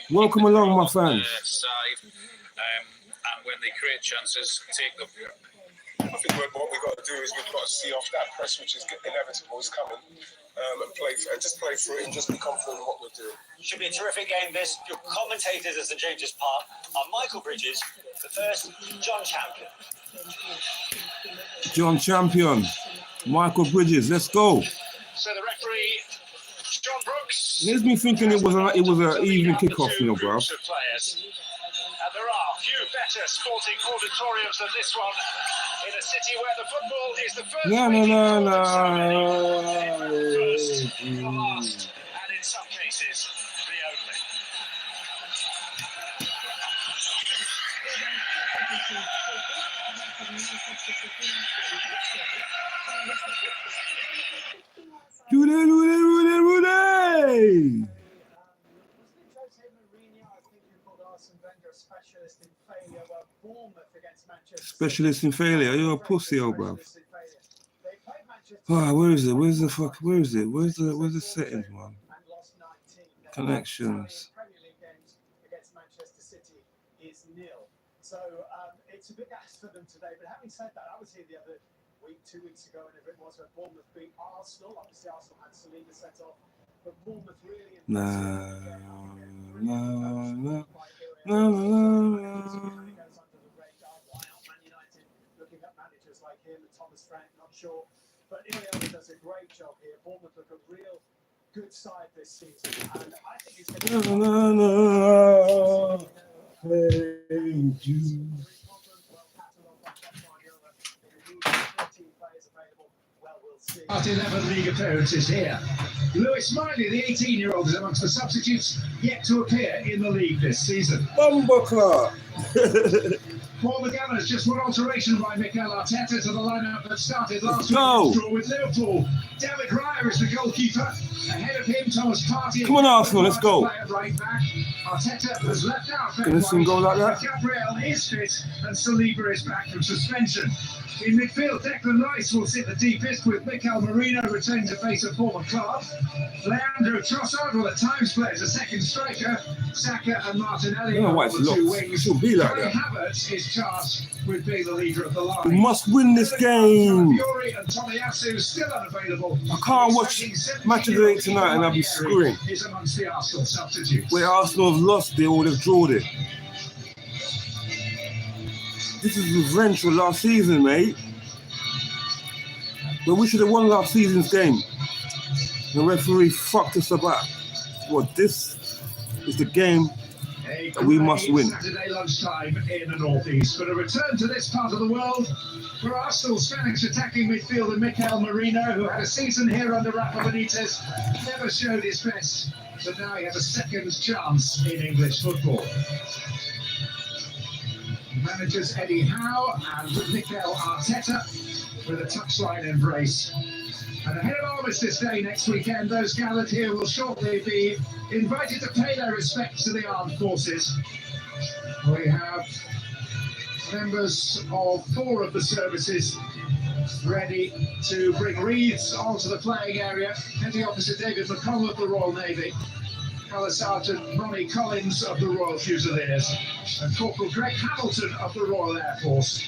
Welcome along, my fans. And when they create chances, take them. I think what we've got to do is we've got to see off that press, which is inevitable, is coming, and just play through it and just be confident in what we're doing. Should be a terrific game, this. Your commentators at St James's Park are Michael Bridges, the first, John Champion. John Champion, Michael Bridges, let's go. So the referee, John Brooks. Here's me thinking it was an evening kickoff, you know, bro. And there are few better sporting auditoriums than this one in a city where the football is the first. No. Last, and in some cases, the only. Do they. Specialist in failure. You're a pussy, old bro. Oh, where is it? Where's the fuck? Where is it? Where's the settings, man? Connections. So it's a big ask for them today. But having said that, I was here the other week, 2 weeks ago, whenever it was, when Bournemouth beat Arsenal. Obviously, Arsenal had Saliba set off, but Bournemouth really. Looking at managers like him and Thomas Frank, not sure, but Iliana does a great job here. Bournemouth look a real good side this season, and I think it's going to Part 11 league appearances here. Lewis Smiley, the 18-year-old, is amongst the substitutes yet to appear in the league this season. Bumbuckler! For the Gunners, just one alteration by Mikel Arteta to the lineup that started last week with Liverpool. David Raya is the goalkeeper. Ahead of him, Thomas Partey. Come on, Arsenal, let's go. Right back. Arteta has left out. Can this thing go like that? Gabriel is fit, and Saliba is back from suspension. In midfield, Declan Rice will sit the deepest, with Mikel Merino returning to face a former club. Leandro Trossard will at times play as a second striker. Saka and Martinelli are on the two wings. Be like Kai that. Havertz is charged with being the leader of the line. We must win this game. Fury and Tomiyasu still unavailable. I can't watch Match of the Day tonight and I'll be screwing. Is amongst the Arsenal substitutes. Where Arsenal have lost it or they've drawn it. This is revenge for last season, mate. But we should have won last season's game. The referee fucked us about. Well, this is the game that we must win. Saturday lunchtime in the northeast. But a return to this part of the world for Arsenal Spanish attacking midfielder Mikel Merino, who had a season here under Rafa Benitez, never showed his best, but now he has a second chance in English football. Managers Eddie Howe and Mikel Arteta with a touchline embrace. And ahead of Armistice Day next weekend, those gathered here will shortly be invited to pay their respects to the armed forces. We have members of 4 of the services ready to bring wreaths onto the playing area. Heading opposite David McConnell of the Royal Navy, Colour Sergeant Ronnie Collins of the Royal Fusiliers, and Corporal Greg Hamilton of the Royal Air Force.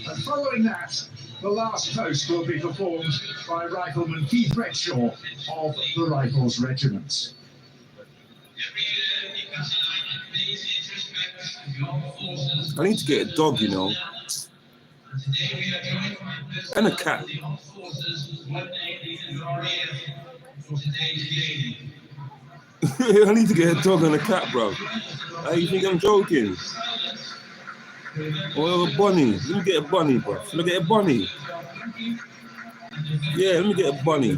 And following that, the last post will be performed by Rifleman Keith Redshaw of the Rifles Regiment. I need to get a dog, you know. And a cat. I need to get a dog and a cat, bro. You think I'm joking? Or a bunny. Let me get a bunny, bro. Let me get a bunny. Yeah, let me get a bunny.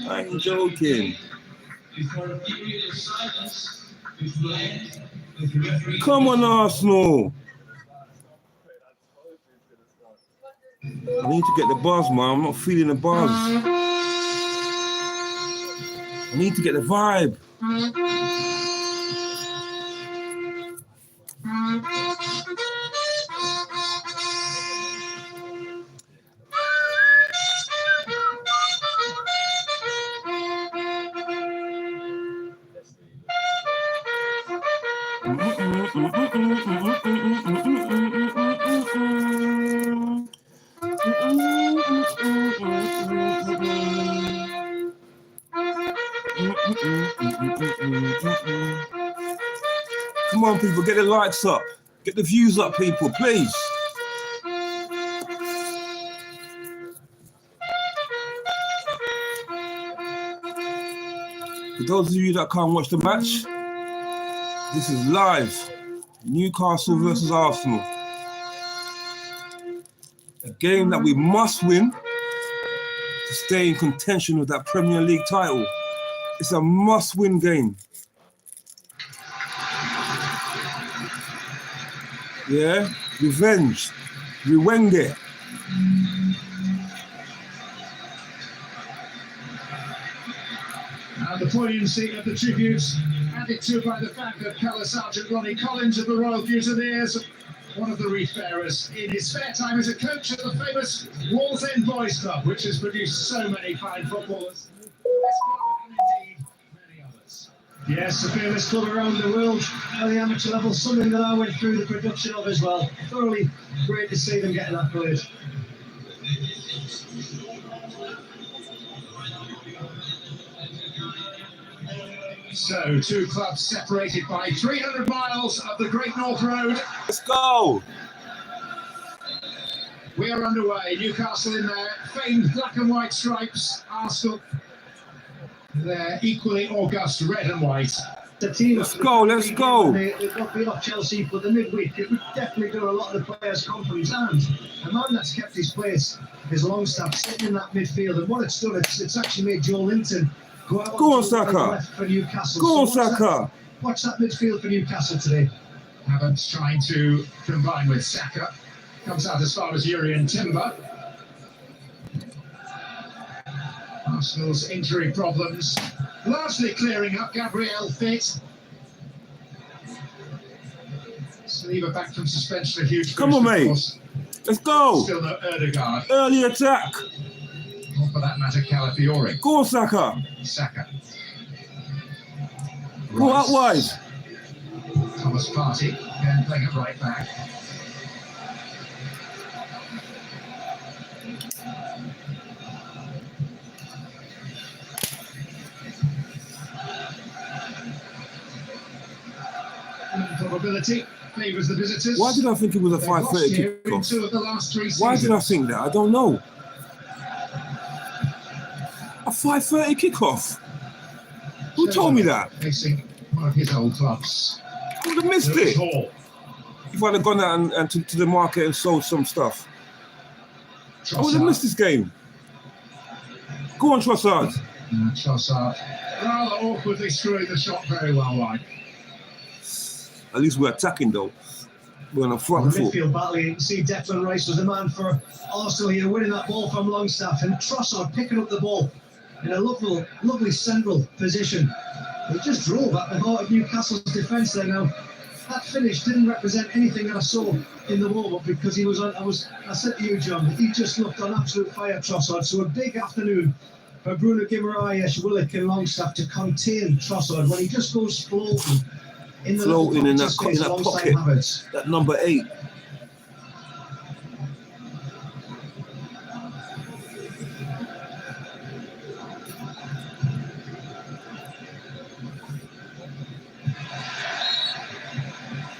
I ain't joking. Come on, Arsenal. I need to get the buzz, man. I'm not feeling the buzz. I need to get the vibe. Come on, people, get the likes up. Get the views up, people, please. For those of you that can't watch the match, this is live. Newcastle versus Arsenal. A game that we must win to stay in contention with that Premier League title. It's a must-win game. Yeah, revenge. Rewenge. And the poignancy of the tributes added to by the fact that Colour Sergeant Ronnie Collins of the Royal Fusiliers, one of the wreath bearers, in his spare time as a coach at the famous Walls End Boys Club, which has produced so many fine footballers. And indeed, many others. Yes, the famous club around the world at the amateur level, something that I went through the production of as well. Thoroughly great to see them getting accolades. So, two clubs separated by 300 miles of the Great North Road. Let's go. We are underway. Newcastle in their famed black and white stripes. Arsenal, their equally august red and white. The team. Let's go, let's go. They've got beat off Chelsea for the midweek. It would definitely do a lot of the players' confidence. And a man that's kept his place is Longstaff sitting in that midfield. And what it's done, it's actually made Joe Linton go out on, Saka. For Newcastle. Go on, Saka. Watch that midfield for Newcastle today. Havertz trying to combine with Saka. Comes out as far as Urian Timber. Arsenal's injury problems largely clearing up. Gabriel fit. Saliba back from suspension, a huge Come on, mate. Let's go. Still no Erdegaard. Early attack. Or for that matter, Calafiori. Go on, Saka. Saka. Go out wide. Thomas Partey again playing it right back. Probability favours the visitors. Why did I think it was a They've lost 5:30 here in kickoff? 2 of the last 3 seasons. Why did I think that? I don't know. A 5:30 kickoff. Who told me that? Facing one of his old clubs. I would have missed Lewis it. Hall. If I'd have gone out and to the market and sold some stuff. I would have Trossard. missed this game. Go on, Trossard. Trossard rather awkwardly screwing the shot very well wide. At least we're attacking though. We're on a The front foot. midfield battle, you can see Declan Rice was the man for Arsenal here, winning that ball from Longstaff, and Trossard picking up the ball in a lovely central position. He just drove at the heart of Newcastle's defence there. Now, that finish didn't represent anything that I saw in the warm-up, because he was on. I said to you, John, he just looked on absolute fire, Trossard. So a big afternoon for Bruno Guimaraes, Willock and Longstaff to contain Trossard when he just goes floating in the Floating in that space alongside pocket. Havertz. That number 8.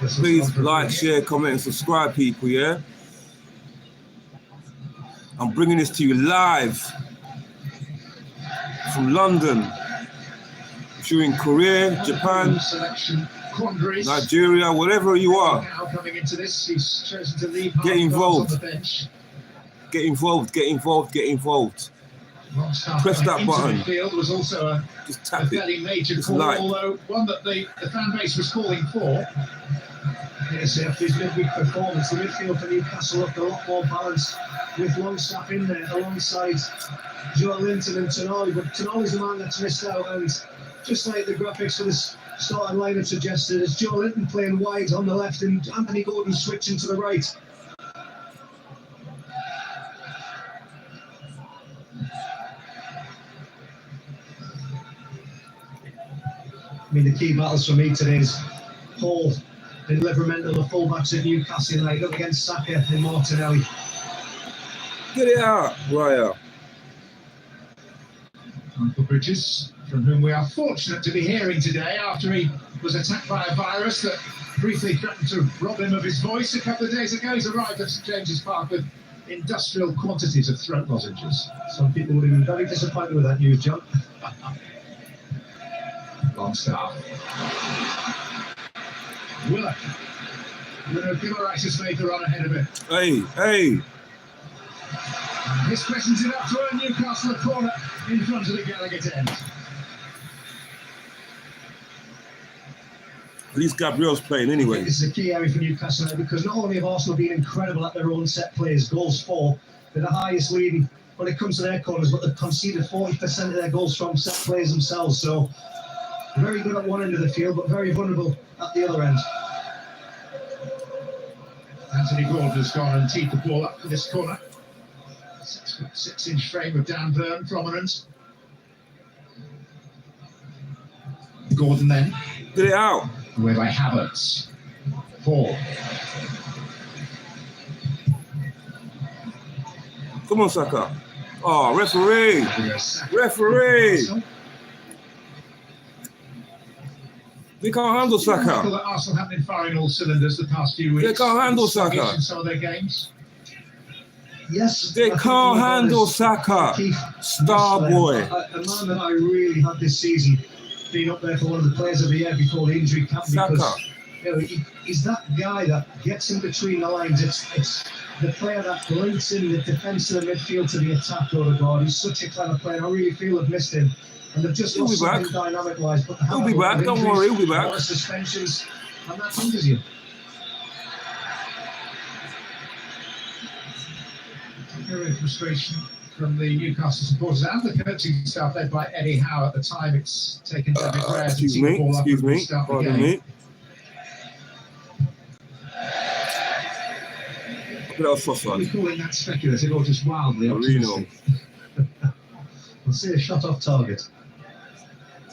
Please like, share, comment, and subscribe, people, yeah? I'm bringing this to you live from London. If you're in Korea, Japan, Selection quandaries. Nigeria, wherever you are, Now coming into this, he's chosen to leave Get involved. on the bench. get involved, get involved, get involved. Longstaff Press that into button. midfield was also a Just tap it. fairly major Just call, like. although one that the fan base was calling for. Yes, after his midweek performance, the midfield for Newcastle looked a lot more balanced with Longstaff in there alongside Joe Linton and Tonali. But Tonali's the man that's missed out, and just like the graphics for this starting lineup suggested, it's Joe Linton playing wide on the left and Anthony Gordon switching to the right. I mean, the key battles for me today is Paul in Livermore, the fullbacks at Newcastle United, up against Saka and Martinelli. Get it out, Raya. Michael Bridges, from whom we are fortunate to be hearing today after he was attacked by a virus that briefly threatened to rob him of his voice a couple of days ago. He's arrived at St James's Park with industrial quantities of throat lozenges. Some people would have been very disappointed with that news, John. Longstaff. Willock. Guimaraes has made the run ahead of it. Hey. His presence enough to earn Newcastle a corner in front of the Gallagher end. At least Gabriel's playing anyway. This is a key area for Newcastle because not only have Arsenal been incredible at their own set plays, goals for, they're the highest leading when it comes to their corners, but they've conceded 40% of their goals from set plays themselves. So very good at one end of the field, but very vulnerable at the other end. Anthony Gordon has gone and teed the ball up for this corner. 6'6" frame of Dan Burn, prominent. Gordon then. Get it out. Away by Havertz. Paul. Come on, Saka. Oh, referee. Referee. They can't handle Saka. That Arsenal have been firing all cylinders the past few weeks. They can't handle Saka. In some of their games. Yes, they can't handle Saka. Star boy. A man that I really had this season, being up there for one of the players of the year before the injury camp, because he's that guy that gets in between the lines. It's the player that links in the defence to the midfield to the attack. Odegaard, he's such a clever player. I really feel I've missed him, and they've just lost something dynamic-wise. But he'll be back. Don't worry, he'll be back. A lot of suspensions, and that hinders you. Very frustration from the Newcastle supporters and the coaching staff led by Eddie Howe. At the time, it's taken David Raya to tee the ball up and start the game. Are we calling that speculative or just wildly optimistic? We'll see a shot off target.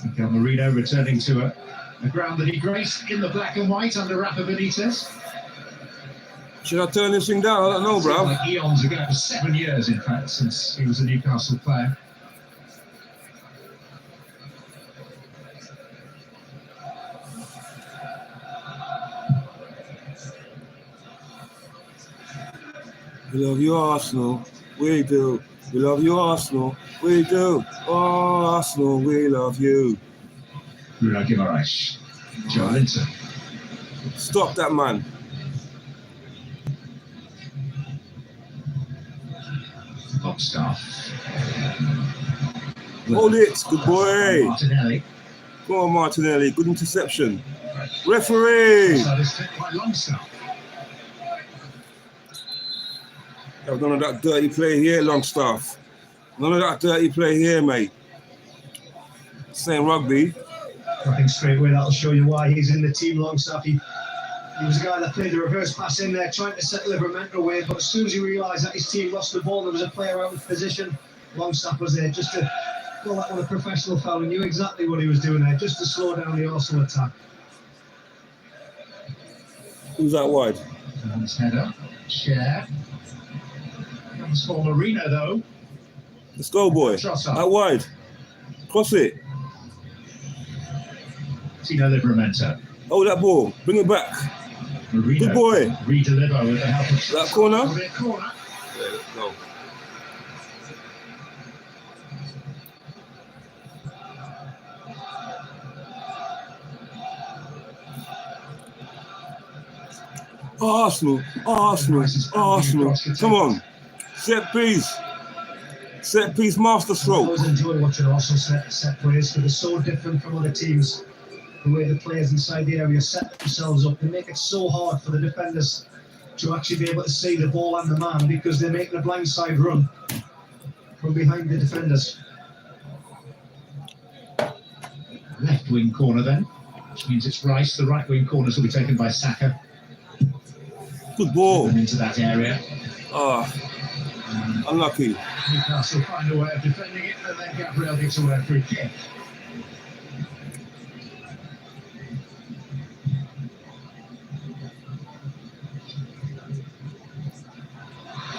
Miguel Marino returning to a ground that he graced in the black and white under Rafa Benitez. Should I turn this thing down? I don't know, bro. Like eons ago, 7 years in fact, since he was a Newcastle player. We love you, Arsenal. We do. We love you, Arsenal. We do. Oh, Arsenal, we love you. Bruno Guimaraes. Joe Linton. Stop that, man. Longstaff. Hold it. Good boy. Martinelli. Go on, Martinelli. Good interception. Referee. So this fit by Longstaff. None of that dirty play here, Longstaff. None of that dirty play here, mate. Same rugby. I think straight away that'll show you why he's in the team. Longstaff, he was a guy that played the reverse pass in there, trying to set Livermore away, but as soon as he realised that his team lost the ball, there was a player out of position, Longstaff was there just to call that one a professional foul. He knew exactly what he was doing there, just to slow down the Arsenal attack. Who's that wide? Nice header. Share. Comes for Marino though. Let's go, boy. Out wide. Cross it. Tino Livramento. Oh, that ball. Bring it back. Marino. Good boy. Redeliver with the help of that corner. Corner. Yeah, let's go. Arsenal. Come on. Set piece. Set piece master stroke. I always enjoy watching Arsenal set plays because they're so different from other teams. The way the players inside the area set themselves up, they make it so hard for the defenders to actually be able to see the ball and the man because they're making a blindside run from behind the defenders. Left wing corner then, which means it's Rice. The right wing corners will be taken by Saka. Good ball. Into that area. Unlucky. Newcastle find a way of defending it, and then Gabriel gets away a free kick.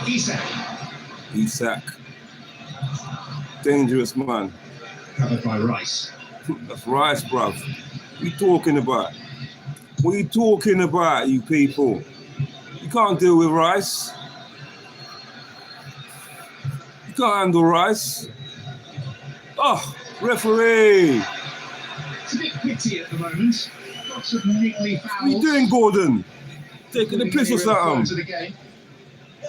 Isak. Dangerous man. Covered by Rice. That's Rice, bruv. What are you talking about? What are you talking about, you people? You can't deal with Rice. You can't handle Rice. Oh, referee. It's a bit pity at the moment. Lots of niggly fouls. What are you doing, Gordon? Taking the piss or something?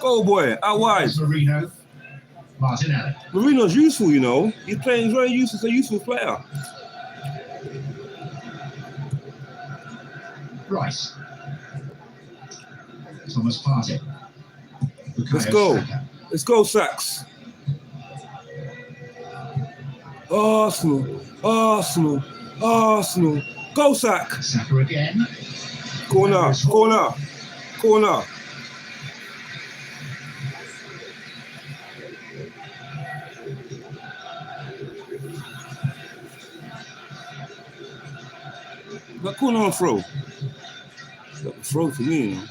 Go, boy, out wide. Marino. Martinelli. Marino's useful, you know. He's very useful, a useful player. Rice. Thomas Partey. Let's go. Let's go, Sachs. Arsenal. Go, Sack. Saka again. Corner. That corner on throw. That was throw for me, you know.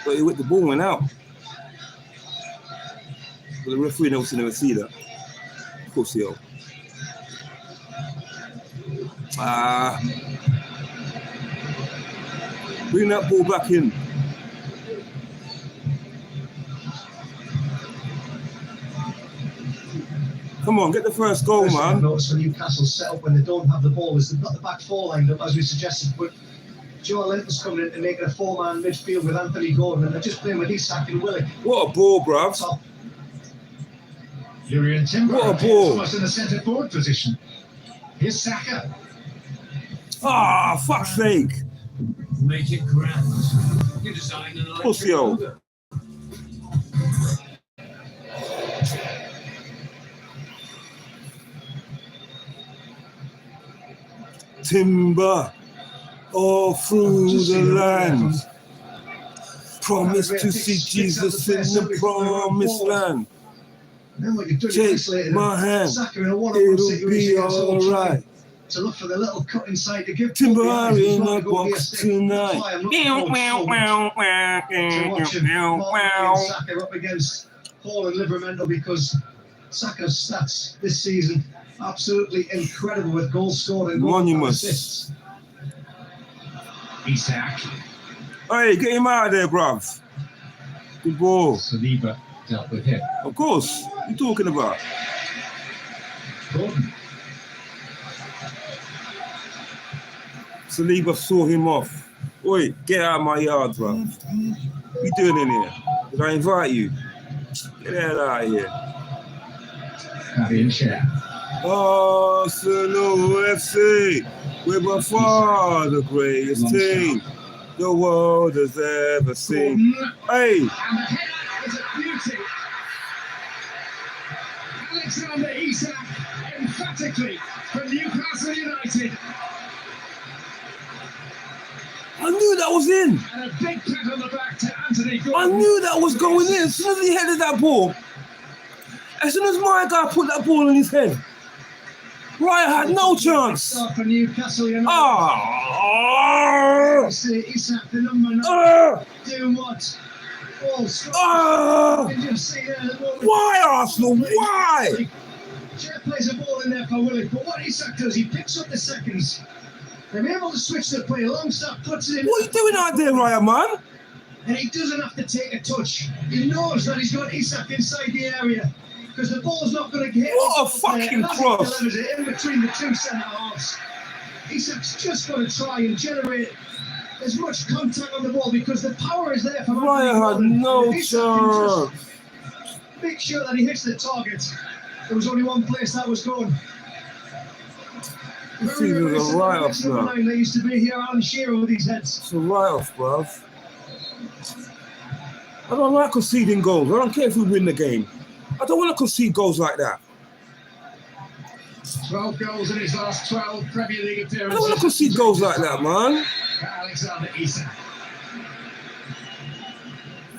But he whipped the ball went out. But the referee never see that. Of course he'll. Bring that ball back in. Come on, get the first goal, man. Notice for Newcastle set up when they don't have the ball is they've got the back four lined up as we suggested, but Joe Linton's coming in to make it a four-man midfield with Anthony Gordon, and they're just playing with Isak and Willock. What a ball, bruv. Yurian Timber. What a ball. Almost in the centre forward position. Here's Saka. Ah, fuck's sake. Make it grand. You design an electric motor. Timber all through the land. Promise to see Jesus in the promised land. Take my hand, it'll be alright. To look for the little cut inside to give Timber in the box tonight. Saka up against Hall and Livermore because Saka's stats this season absolutely incredible with goals scored and assists. Isak. Hey, get him out of there, bruv. Good ball. Saliba dealt with him. Of course. What are you talking about? Gordon. Saliba saw him off. Oi, get out of my yard, bruv. What you doing in here? Did I invite you? Get the hell out of here. Fabian Schär. Arsenal FC, we're by far the greatest team the world has ever seen. Hey! And the header is a beauty. Alexander Isak emphatically for Newcastle United. I knew that was in. And a big pat on the back to Anthony Gordon. I knew that was going in. As soon as he headed that ball, as soon as my guy put that ball in his head, Ryan had no chance. For Newcastle United. Isak, the number 9, doing what? Why, Arsenal? Why? Schär plays a ball in there for Willock, but what Isak does, he picks up the seconds. They're able to switch the play. Longstaff puts it in. What are you doing out there, Ryan, man? And he doesn't have to take a touch. He knows that he's got Isak inside the area because the ball's not going to get. What a fucking cross! Delivers it in between the two centre halves. Isak's just got to try and generate as much contact on the ball because the power is there for Ryan had no chance. Make sure that he hits the target. There was only one place that was going. This season's a write-off now. They used to be here, Alan Shearer with these heads. It's a write-off, bruv. I don't like conceding goals. I don't care if we win the game. I don't want to concede goals like that. 12 goals in his last 12 Premier League appearances. I don't want to concede goals like that, man. Alexander Isak.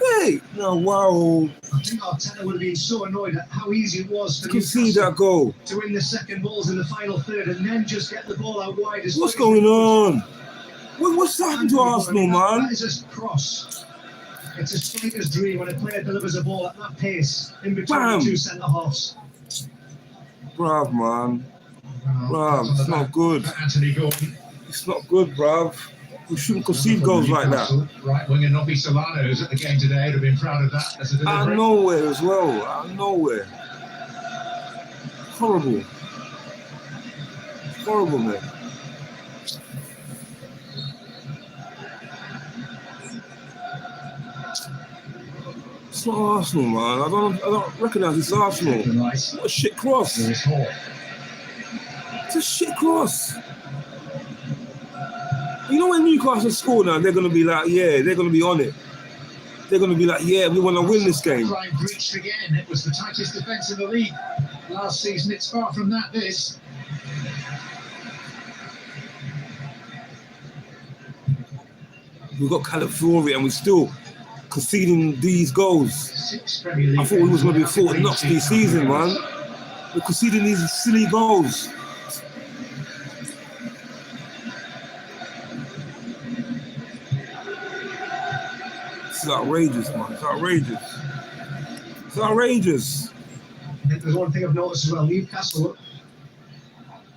Hey, no, wow. I think Arteta would have been so annoyed at how easy it was for Concede that goal. to win the second balls in the final third and then just get the ball out wide. What's going on? What's happened to Arsenal, man? That is a cross. It's a striker's dream when a player delivers a ball at that pace in between Bam. the two centre halves. Bruv, man. Bruv, it's not good. Anthony Gordon. It's not good, bruv. We shouldn't concede goals like that. Right winger Nobby Solano, who's at the game today, would have been proud of that as a delivery. Out of nowhere as well. Out of nowhere. Horrible. Horrible, man. It's not Arsenal, man. I don't recognise it's Arsenal. What a shit cross. It's a shit cross. You know when Newcastle score now, they're going to be like, yeah, they're going to be on it. They're going to be like, yeah, we want to win this game. Line breached again. It was the tightest defence in the league last season. It's far from that this. We've got California and we're still conceding these goals. I thought we was going to be Fort Knox this season, man. We're conceding these silly goals. It's outrageous, man. It's outrageous. It's outrageous. There's one thing I've noticed as well. Newcastle,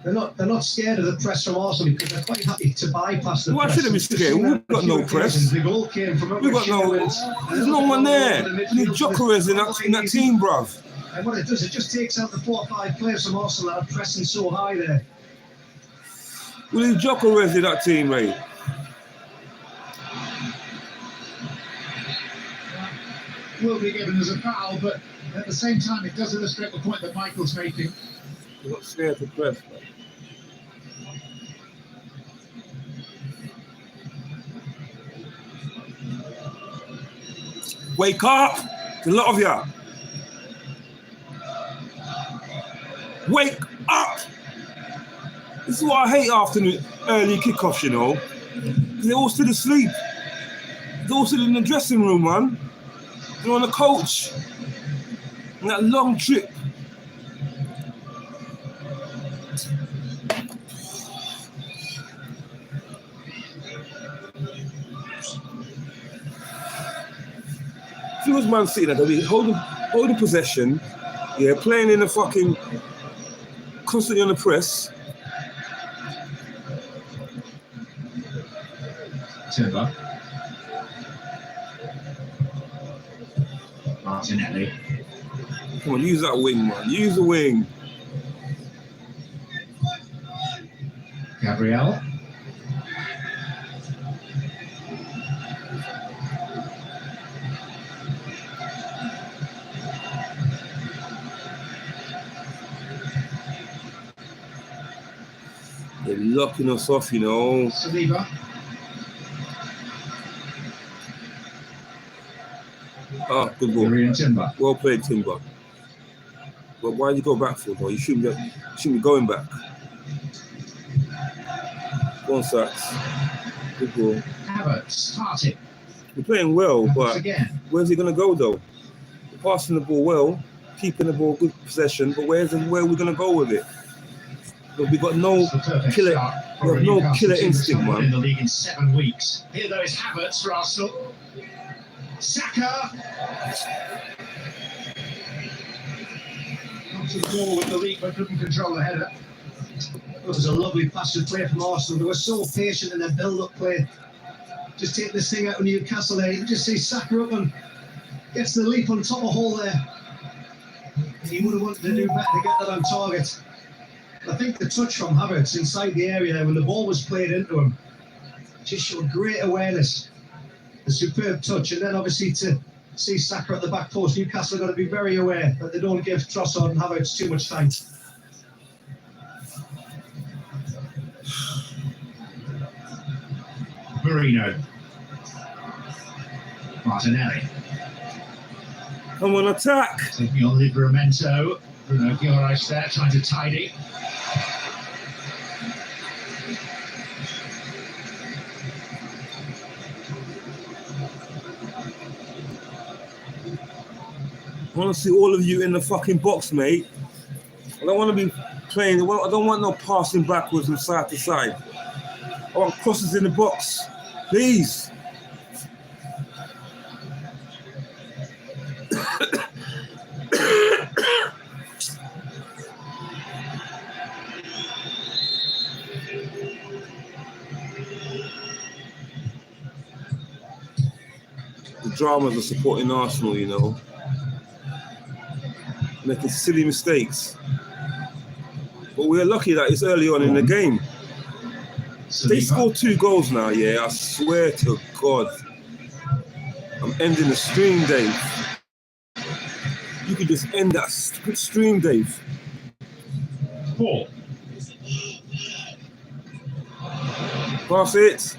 they're not scared of the press from Arsenal because they're quite happy to bypass the press. Why should they be scared? We've got no press. The goal came from We've got no. There's no one there. We need Jokeres in that team, bruv. And what it does, it just takes out the 4 or 5 players from Arsenal that are pressing so high there. We need Jokeres in that team, mate. Will be given as a foul, but at the same time, it does illustrate the point that Michael's making. We're not scared to press, man. Wake up! The lot of ya! Wake up! This is what I hate after early kickoffs, you know. They're all still asleep. They're all still in the dressing room, man. They're on the coach. And that long trip. If it was Man City, they'd be holding possession, yeah, playing in the fucking, constantly on the press. Timber. Martinelli. Come on, use that wing, man. Use the wing. Gabriel. They're locking us off, you know. Saliba. Ah, good ball. Timber. Well played, Timber. But why did you go back for, though? You shouldn't be going back. Go on, Sachs. Good ball. Havertz starting. We're playing well, but again. Where's he going to go, though? We're passing the ball well, keeping the ball good possession, but where are we going to go with it? But we've got no killer. We have no killer instinct, man. In the league in 7 weeks. Here, though, is Havertz for Arsenal. Saka. Not to the ball with the league, but couldn't control the header. It was a lovely passing play from Arsenal. They were so patient in their build-up play. Just take this thing out of Newcastle there. You can just see Saka up and gets the leap on top of Hall there. He would have wanted to do better to get that on target. I think the touch from Havertz inside the area there when the ball was played into him just showed great awareness. A superb touch, and then obviously to see Saka at the back post, Newcastle are going to be very aware that they don't give Trossard and Havertz too much time. Marino. Martinelli. Come on, attack! Taking on Livramento. Bruno Guimaraes there, trying to tidy. I want to see all of you in the fucking box, mate. I don't want to be playing. I don't want no passing backwards from side to side. I want crosses in the box, please. dramas of supporting Arsenal, you know. Making silly mistakes. But we're lucky that it's early on in the game. They scored 2 goals now, yeah, I swear to God. I'm ending the stream, Dave. You could just end that stream, Dave. Paul. Pass it.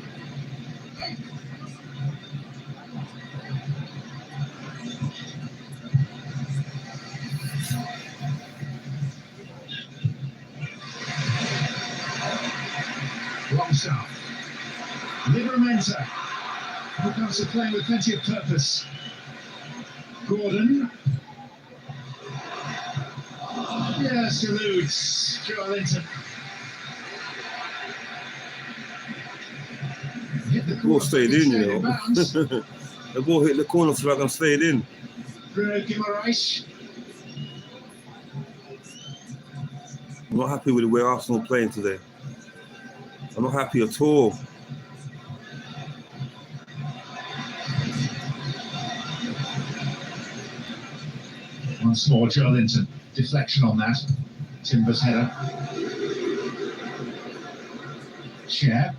Long south. Livramento. Newcastle playing with plenty of purpose. Gordon. Yes, eludes Joelinton. The ball stayed in, you know. The ball hit the corner flag and stayed in. Bruno Guimaraes. I'm not happy with the way Arsenal are playing today. I'm not happy at all. Once more, Joelinton. Deflection on that. Timber's header. Share.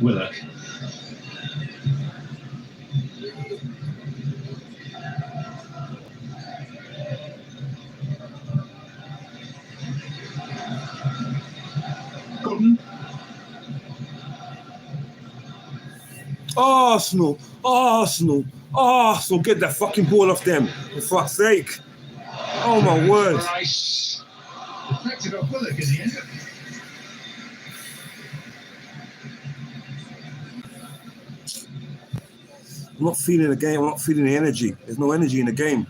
Willock. Gordon. Arsenal, Arsenal, Arsenal, get that fucking ball off them, for fuck's sake. Oh my word. Rice. Deflected off Willock in the end. I'm not feeling the game, I'm not feeling the energy. There's no energy in the game.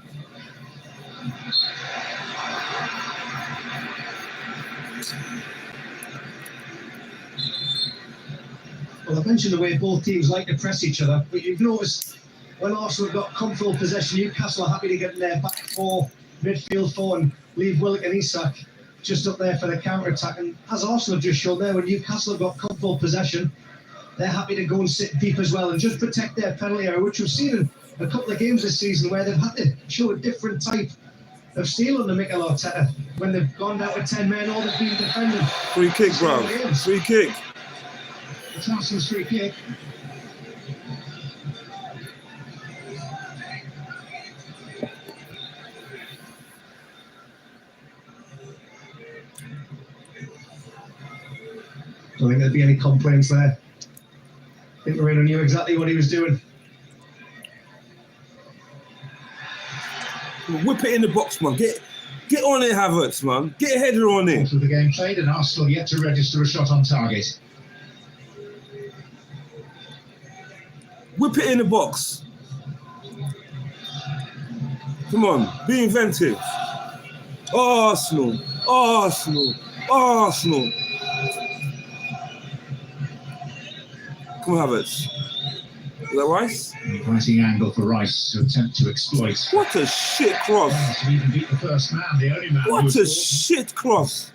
Well, I mentioned the way both teams like to press each other, but you've noticed when Arsenal have got comfortable possession, Newcastle are happy to get in their back four, midfield four, and leave Willock and Isak just up there for the counter-attack. And as Arsenal have just shown there, when Newcastle have got comfortable possession, they're happy to go and sit deep as well and just protect their penalty area, which we've seen in a couple of games this season where they've had to show a different type of steel under Mikel Arteta when they've gone down with 10 men or they've been defending. Free kick, bro. Free kick. It's Arsenal's free kick. Don't think there'd be any complaints there. I think Moreno knew exactly what he was doing. Whip it in the box, man. Get on it, Havertz, man. Get a header on it. Of the game played, and Arsenal yet to register a shot on target. Whip it in the box. Come on, be inventive. Arsenal, Arsenal, Arsenal. Come on, Havertz. Is that Rice? Inviting angle for Rice to attempt to exploit. What a shit cross. To even beat the first man, the only man. What a shit cross.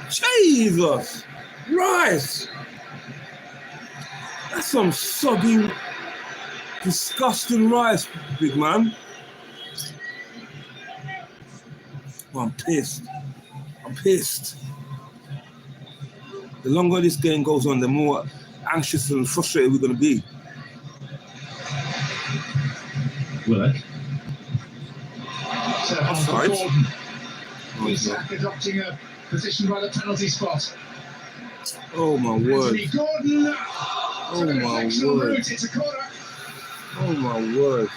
Jesus. Rice. That's some soggy, disgusting rice, big man. Oh, I'm pissed. I'm pissed. The longer this game goes on, the more anxious and frustrated we're going to be. Willock. Offside. Gordon. Isak adopting a position by the penalty spot. Oh my word. Anthony Gordon. Oh my word. It's a corner. Oh my word.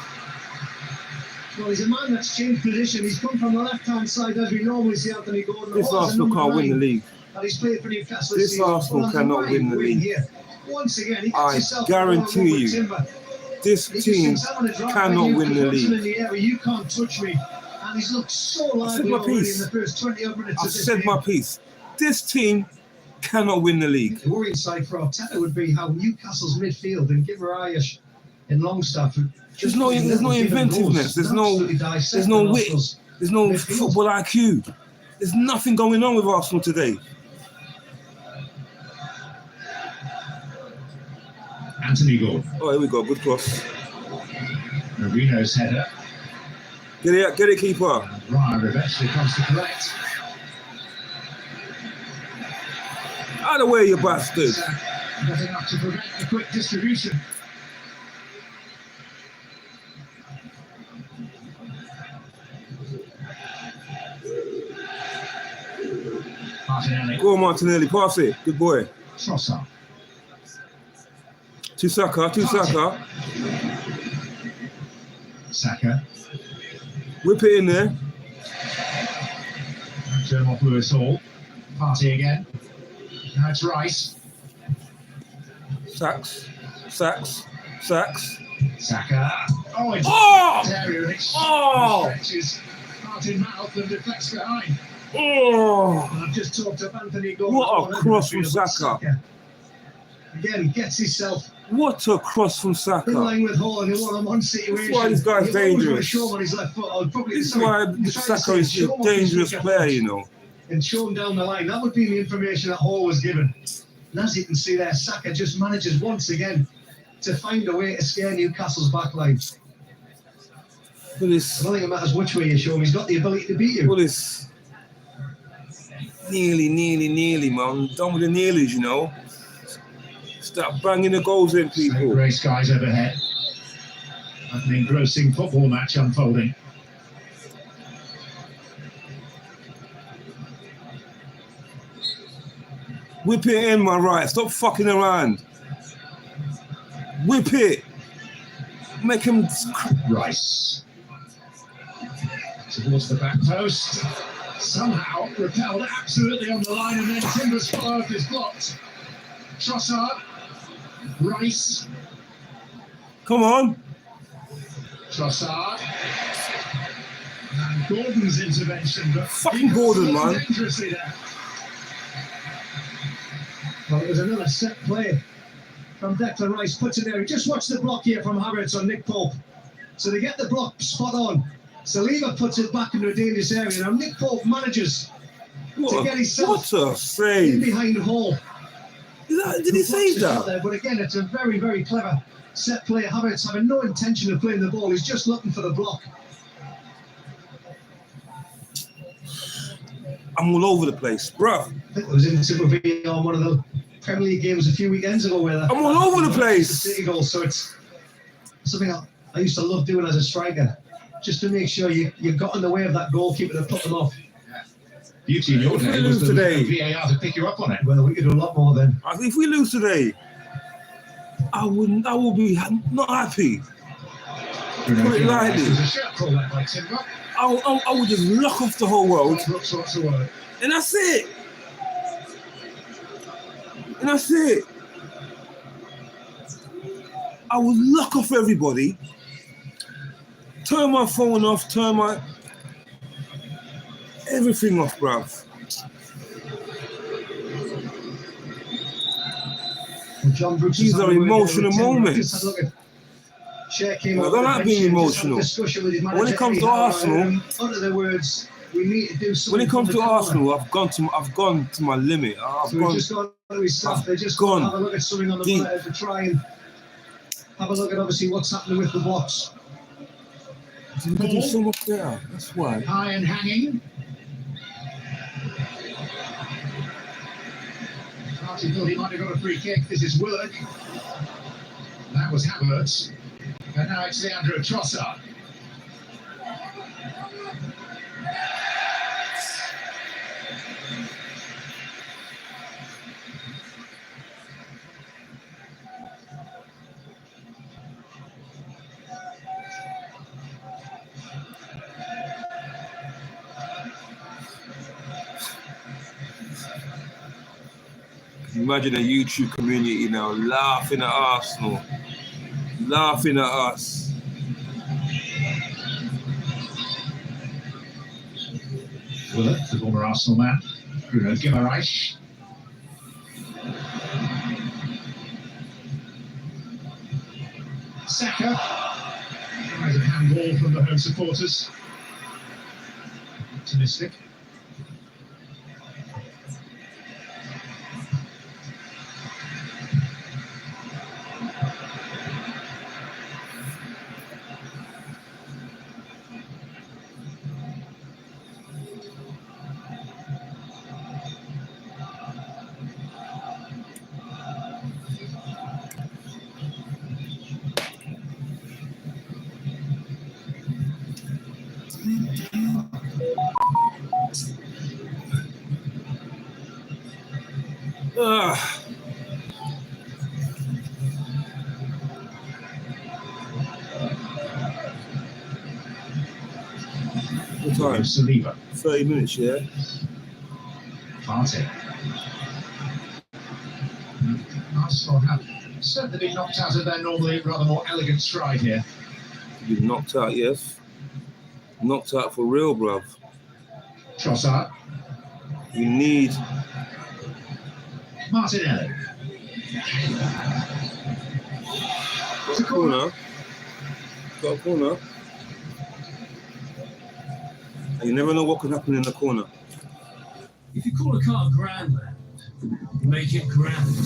Well, he's a man that's changed position. He's come from the left-hand side as we normally see Anthony Gordon. This Arsenal can't win the league. and he's played for Newcastle This season. Arsenal Well, cannot why win the win league. here? Once again, he gets I himself guarantee one with you, Timber. this He just team thinks, I'm gonna drop cannot my win the Johnson in league. the air, you can't touch me. And he's looked so lively my already piece. in the first 20 odd minutes I've of this said game. my piece. This team cannot win the league. The worrying side for Arteta would be how Newcastle's midfield and Guimaraes and Longstaff. There's no inventiveness. There's no wit. There's no football IQ. There's nothing going on with Arsenal today. Anthony Gordon. Oh, here we go. Good cross. Marino's header. Get it, keeper. And Ryan eventually comes to collect. Out of the way, you bastard. Not enough to prevent the quick distribution. Martinelli. Go on, Martinelli. Pass it. Good boy. Trossard. To Saka. Saka. Whip it in there. Turn off Lewis Hall. Party again. Now it's Rice. Sacks. Saka. Oh, it's area and it stretches out in mouth and deflects behind. And I've just talked up Anthony Gordon. What a cross from Saka. Again, he gets himself What a cross from in Saka. line with Hall in a one-on-one situation. That's why this guy's dangerous. Show him on his left foot. This is why Saka is a dangerous player, you know. And show him down the line. That would be the information that Hall was given. And as you can see there, Saka just manages once again to find a way to scare Newcastle's backline. I don't think it matters which way you show him. He's got the ability to beat you. Well, it's nearly, man. Done with the nearlies, you know. Start banging the goals in, people. Grey skies overhead. An engrossing football match unfolding. Whip it in, my right. Stop fucking around. Whip it. Make him. Rice. Towards the back post. Somehow repelled absolutely on the line, and then Timber's follow-up is blocked. Trossard. Rice. Come on. Trossard. And Gordon's intervention. But Fucking Gordon, man. Dangerously there. Well, it was another set play from Declan Rice. Puts it there. Just watch the block here from Havertz on Nick Pope. So they get the block spot on. Saliba puts it back into a dangerous area. Now Nick Pope manages to get himself what a in save. behind Hall. Did he save that? There, but again, it's a very, very clever set play. Havertz having no intention of playing the ball. He's just looking for the block. I'm all over the place, bruh. I think it was in Super V on one of the Premier League games a few weekends ago where I'm all over the place. City goal. So it's something I used to love doing as a striker, just to make sure you got in the way of that goalkeeper to put them off. Beauty in your If we day lose was the today- VAR to pick you up on it. Well, we could do a lot more then. If we lose today, I will be not happy. Put it lightly. There's a shirt call that by Timber. I would just lock off the whole world, Looks what's the word. and that's it. I would lock off everybody, turn my phone off, turn my everything off, bruv. And John Brooks These are emotional moments. Just had a look at Shea came I off don't the like bench being and just had a emotional. discussion with his When manager, it comes to Eddie Howe, Arsenal- and utter the words, we need to do something. When it comes from to the corner. Arsenal, I've gone to my limit. I've So we've gone. just gone to his staff. They just gone have a look at something on the deep. monitor to try and have a look at obviously what's happening with the blocks. We could do so much better. That's why. High and hanging. Martin thought he might have got a free kick. This is Willock. That was Havertz. And now it's Leandro Trossard. Imagine a YouTube community now laughing at Arsenal, laughing at us. Willett, the former Arsenal man, Bruno Guimaraes. Saka. There's a handball from the home supporters. Optimistic. What time? Saliba. 30 minutes, yeah? Party. Arsenal have certainly been knocked out of their normally rather more elegant stride here. You've knocked out, yes. Knocked out for real, bruv. Trossard. We need... Martinelli. Got a corner. Got a corner. And you never know what could happen in the corner. If you call a car Grandland, make it grand.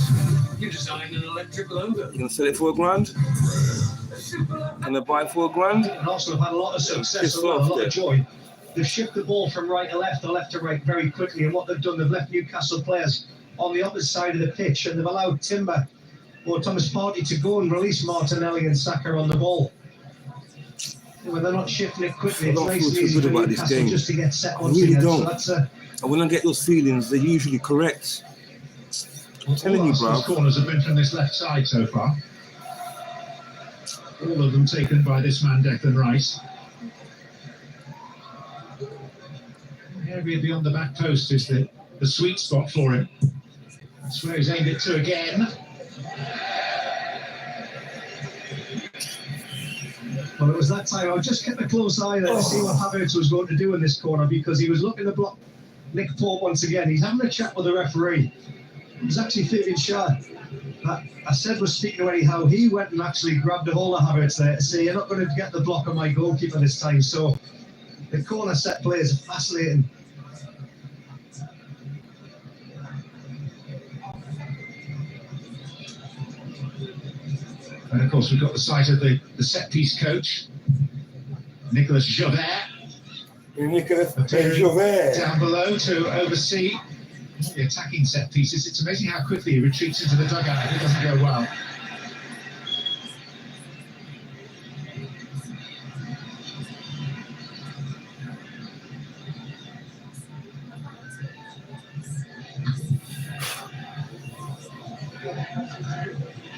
You design an electric logo. You can sell it for £1,000. Can I buy it for £1,000? And also have had a lot of success, a lot of joy. They've shifted the ball from right to left or left to right very quickly, and what they've done, they've left Newcastle players on the opposite side of the pitch, and they've allowed Timber or Thomas Partey to go and release Martinelli and Saka on the ball. When they're not shifting it quickly, it's nice and easy for Newcastle just to get set once again. So that's and when I get those feelings, they're usually correct. I'm telling you, bro. Corners have been from this left side so far. All of them taken by this man, Declan Rice. The area beyond the back post is the sweet spot for him. That's where he's aimed it to again. Well, it was that time. I just kept a close eye there to see what Havertz was going to do in this corner, because he was looking to block Nick Pope once again. He's having a chat with the referee. He's actually feeling shy. I said we're speaking to anyhow. He went and actually grabbed a hold of Havertz there to say, you're not going to get the block on my goalkeeper this time. So the corner set plays are fascinating. And of course, we've got the sight of the set-piece coach, Nicolas Javert. Nicolas Javert. Down below to oversee the attacking set pieces. It's amazing how quickly he retreats into the dugout if it doesn't go well.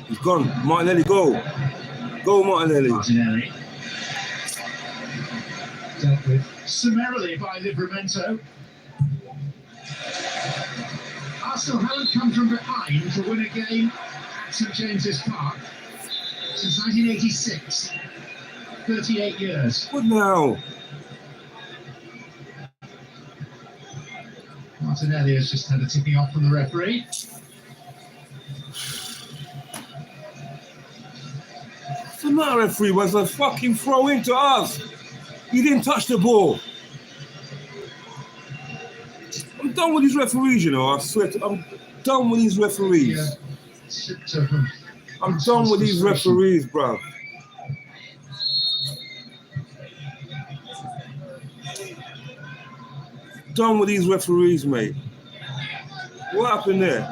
He's gone. Martinelli, go. Go, Martinelli. Martinelli. Dealt with summarily by Livramento. Arsenal haven't come from behind to win a game at St James's Park since 1986. 38 years. What now? Martinelli has just had a tipping off from the referee. The matter, referee, was a fucking throw in to us. He didn't touch the ball. I'm done with these referees, you know. I swear I'm done with these referees. I'm done with these referees, bruv. Done with these referees, mate. What happened there?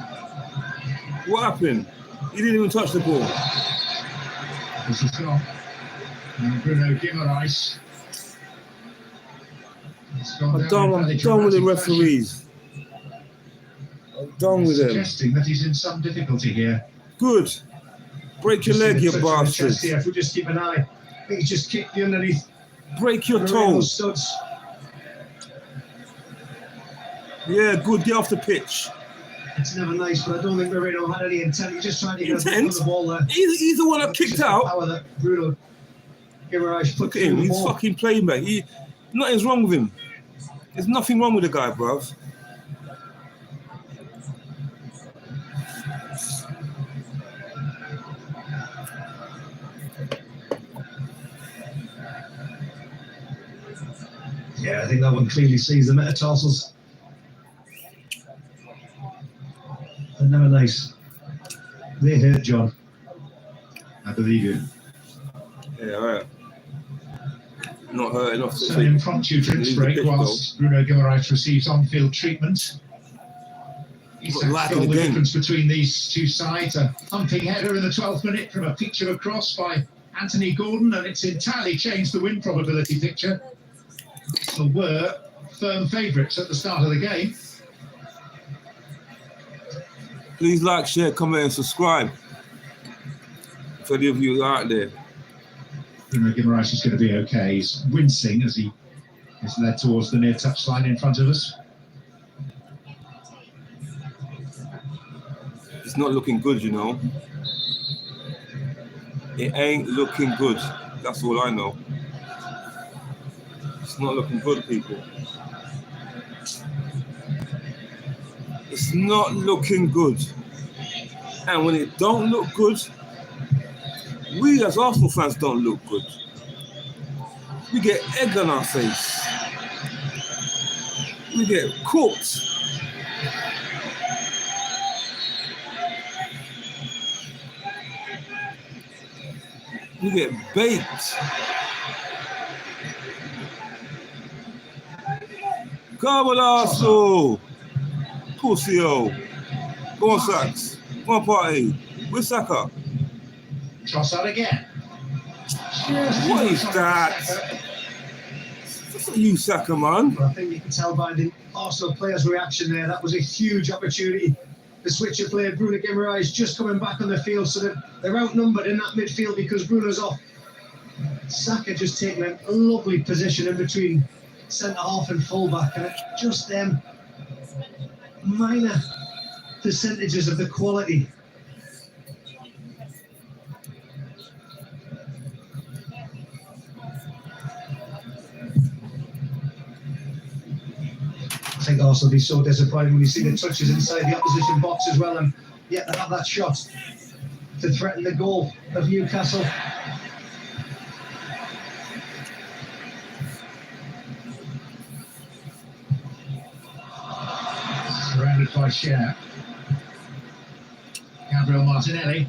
What happened? He didn't even touch the ball. This is gone. And Bruno Guimaraes. I'm done with the referees. I'm done with them. Suggesting that he's in some difficulty here. Good. Break your leg, you bastard. If we just keep an eye, I think he just kicked the underneath. Break your toes. Yeah, good. Get off the pitch. It's never nice, but I don't think Moreno had any intent. He's just trying to get a the ball there. He's the one that kicked out. Power that Bruno Guimaraes put Look at him, through the he's ball. fucking playing, mate. Nothing's wrong with him. There's nothing wrong with the guy, bruv. Yeah, I think that one clearly sees the metatarsals. They're never nice. They hurt, John. I believe you. Yeah, right. Not hurt enough to So an impromptu drinks break whilst Bruno Guimaraes receives on-field treatment. He's Like the the difference between these two sides. A thumping header in the 12th minute from a picture across by Anthony Gordon, and it's entirely changed the win probability picture. So were firm favourites at the start of the game. Please like, share, comment, and subscribe. For any of you out there. Bruno Guimaraes is going to be okay. He's wincing as he is led towards the near touchline in front of us. It's not looking good, you know. It ain't looking good. That's all I know. It's not looking good, people. It's not looking good. And when it don't look good, we as Arsenal fans don't look good. We get egg on our face. We get cooked. We get baked. Come on, Arsenal. Pussy-o. Go on, Sacks. Go on, Party. Where's Saka? Trossard again. What is that? That's not you, Saka, man. I think you can tell by the Arsenal players' reaction there, that was a huge opportunity. The switch of play, Bruno Guimaraes just coming back on the field, so they're outnumbered in that midfield because Bruno's off. Saka just taking a lovely position in between centre-half and full-back, and it's just them minor percentages of the quality. I think Arsenal will be so disappointed when you see the touches inside the opposition box as well, and yet they have that shot to threaten the goal of Newcastle. Surrounded by Cher. Gabriel Martinelli.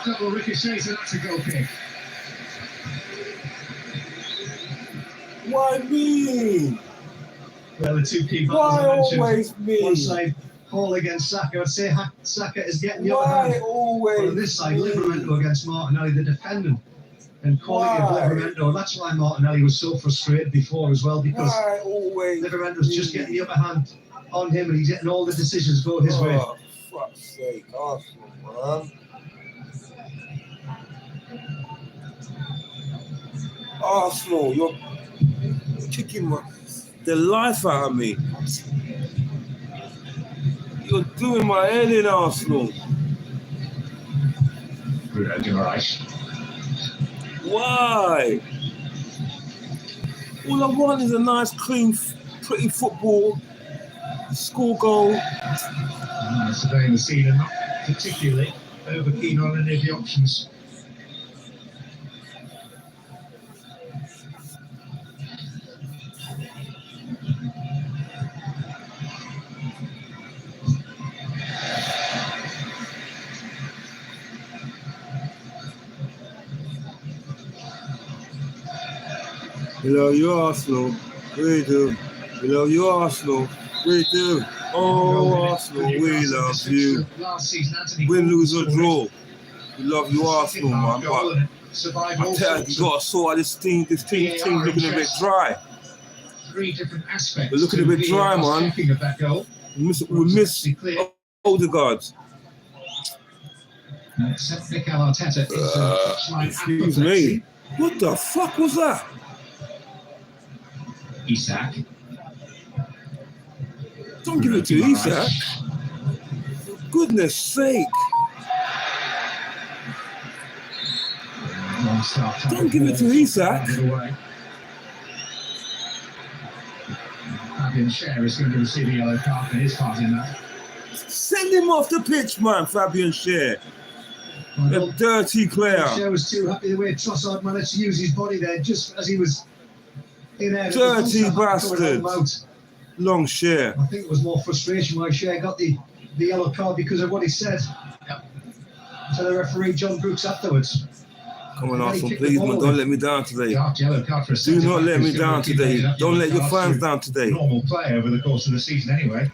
Double ricochet, so that's a goal kick. Why me? Well, the two key Why battles I mentioned, always me? one side, Paul against Saka. I'd say Saka is getting the upper Why hand. always? But on this side, Livramento against Martinelli, the defending and quality of Livramento. That's why Martinelli was so frustrated before as well, because Why always? Livramento's just getting the upper hand on him, and he's getting all the decisions go his way. Oh, fuck's sake, Arsenal, man. Arsenal, you're kicking the life out of me. You're doing my head in, Arsenal. Bruno Guimaraes. Why? All I want is a nice, clean, pretty football, score goal. Surveying the scene and not particularly over keen on any of the options. We love you, Arsenal. We do. We love you, Arsenal. We do. Oh, Arsenal, we love you. Win, lose, or draw. We love you, Arsenal, man. But I tell you, you got to sort out this team. This team's looking a bit dry. Three different aspects. We're looking a bit dry, man. We miss Odegaard. Except Mikel Arteta is Excuse me. What the fuck was that? Isak. Don't give it to Isak. For goodness sake. Don't give it to Isak. Fabian Schär is going to receive a yellow card for his part in that. Send him off the pitch, man, Fabian Schär. A dirty player. Schär was too happy the way Trossard managed to use his body there just as he was in there. Dirty bastard. Long Schär. I think it was more frustration why Schär got the yellow card because of what he said to the referee John Brooks afterwards. Come on, Arsenal, please, man, don't let me down today. Yellow card for a Do not let me down today. Don't let your fans down today. Normal play over the course of the season anyway.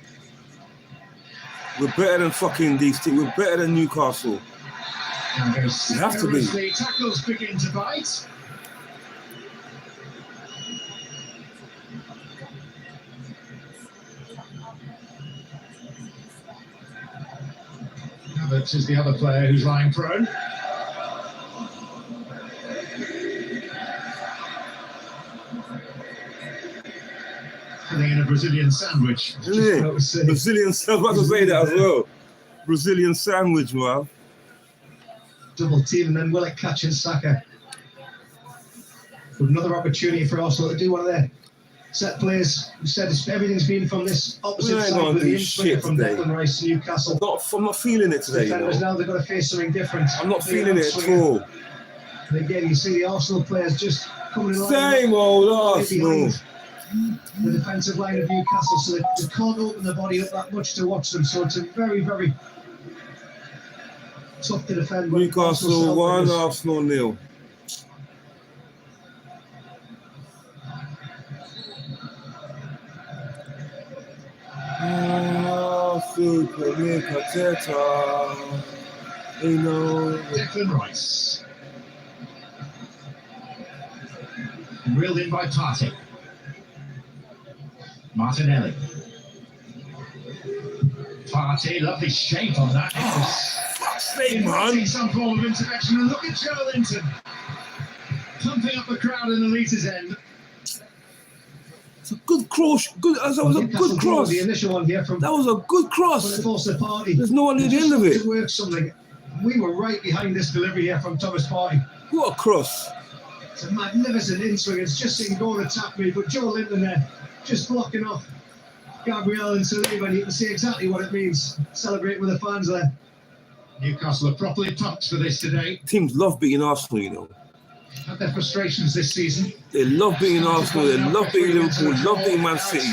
We're better than fucking these teams. We're better than Newcastle. We have to be. The tackles begin to bite. Havertz is the other player who's lying prone. Filling in a Brazilian sandwich. Brazilian sandwich. I was about to say that as well. Brazilian sandwich, man. Double team and then Willock catching Saka. With another opportunity for Arsenal to do one of their set plays. We said everything's been from this opposite side with the in from Declan Rice to Newcastle. I'm not feeling it today. Defenders now they've got to face something different. I'm not feeling it at all. And again, you see the Arsenal players just coming in. Same old Arsenal. The defensive line of Newcastle, so they can't open the body up that much to watch them. So it's a very, very tough to defend. Newcastle 1, Arsenal 0. Super Nicoteta. You know. Declan Rice. Reeled in by Partey. Martinelli. Partey, lovely shape on that. Fuck's sake, man. Some form of intervention, and look at Joe Linton pumping up the crowd in the Leeds end. It's a good cross. That was a good cross. The initial one here from that was a good cross. There's no one at the end of it. To work something. We were right behind this delivery here from Thomas Partey. What a cross. It's a magnificent in-swing. It's just saying go and attack me, but Joe Linton there just blocking off Gabriel and Saliba, and you can see exactly what it means. Celebrating with the fans there. Newcastle are properly pumped for this today. Teams love beating Arsenal, you know. Had their frustrations this season. They love beating Arsenal, they love beating Liverpool, love beating Man City.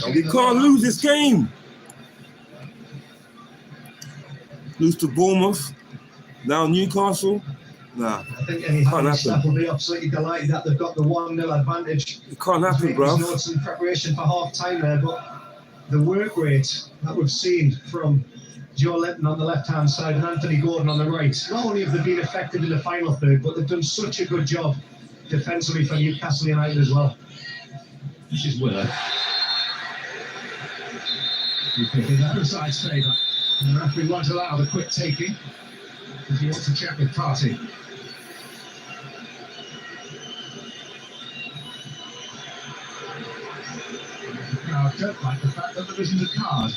And we can't lose this game. Lose to Bournemouth, now Newcastle. Nah, I think any staff will be absolutely delighted that they've got the 1-0 advantage. It can't happen, bro. There's notes in preparation for half time there, but the work rate that we've seen from Joe Linton on the left-hand side and Anthony Gordon on the right, not only have they been effective in the final third, but they've done such a good job defensively for Newcastle United as well. This is Willow. You think in that side's favour. And the referee won't allow the quick taking because he wants to check with Partey. I don't like the fact that there isn't a card.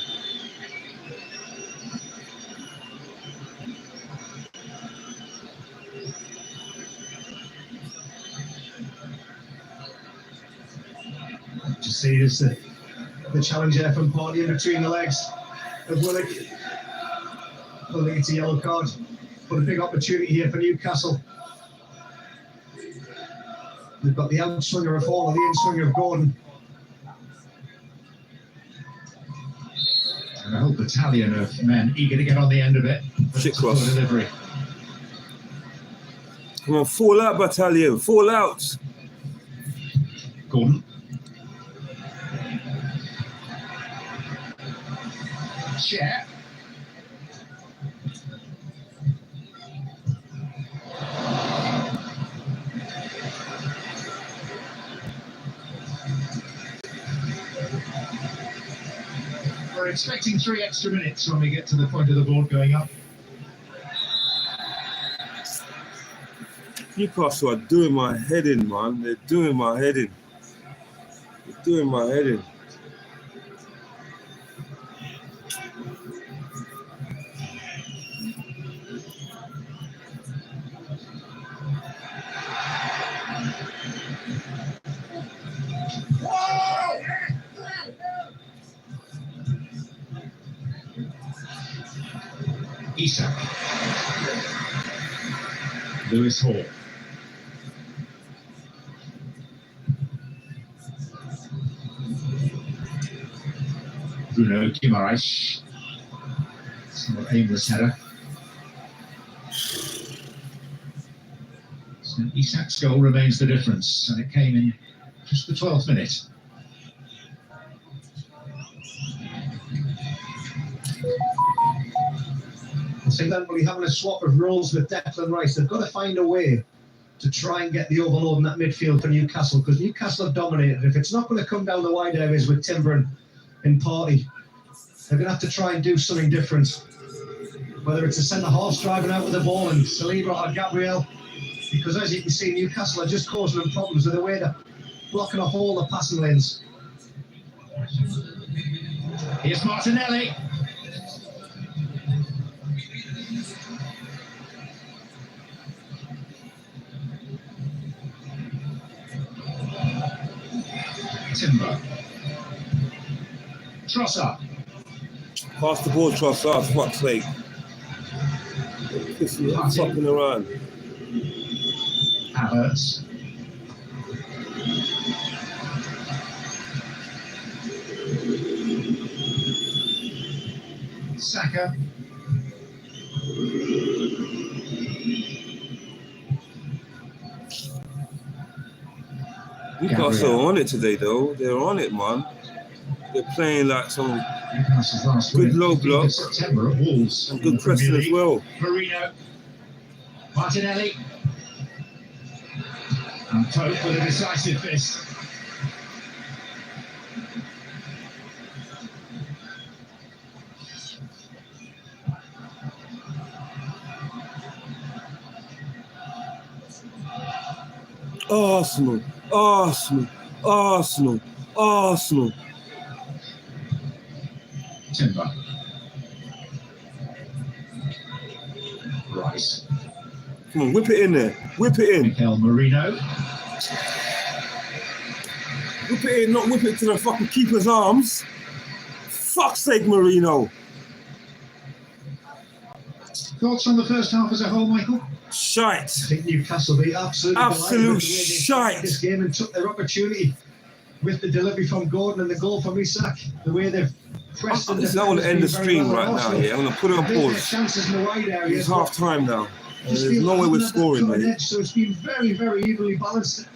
To see is the challenge there from Partey in between the legs of Willock. I think it's a yellow card, but a big opportunity here for Newcastle. They've got the outswinger of Hall and the inswinger of Gordon. And a whole battalion of men eager to get on the end of it. Shit cross. Delivery. Come on, fall out, battalion, fall out. Gordon. Share. We're expecting 3 extra minutes when we get to the point of the board going up. Newcastle are doing my head in, man. They're doing my head in. They're doing my head in. Isak. Lewis Hall. Bruno Guimaraes. Somewhat aimless header. So Isak's goal remains the difference, and it came in just the 12th minute. I think that really having a swap of roles with Declan Rice, they've got to find a way to try and get the overload in that midfield for Newcastle, because Newcastle have dominated. If it's not going to come down the wide areas with Timber and Partey, they're going to have to try and do something different. Whether it's a centre-half driving out with the ball and Saliba or Gabriel, because as you can see, Newcastle are just causing them problems with the way they're blocking off all the passing lanes. Here's Martinelli. Timber. Trossard. Pass the ball, Trossard, for fuck's sake. Pissing it, fucking around. Havertz. Saka. Newcastle are on it today, though. They're on it, man. They're playing like some Newcastle's last good win, low 15th block of September at Wolves and in good the Premier pressing as League. well. Marino. Martinelli. And Pope with a decisive fist. Arsenal, Arsenal, Arsenal, Arsenal. Timber. Rice. Come on, whip it in there. Whip it in. Mikel Merino. Whip it in, not whip it to the fucking keeper's arms. Fuck's sake, Marino. Thoughts on the first half as a whole, Michael? Shite. I think Newcastle be absolutely Absolute delighted with the way they played this shite. game and took their opportunity with the delivery from Gordon and the goal from Isak. The way they've pressed and Listen, I want to end the stream right now. Arsenal. Yeah, I'm going to put it on They've made their pause. chances in the wide areas. It's half time now. Just There's feel no way we're haven't had that scoring, cutting mate. edge, so it's been very, very evenly balanced.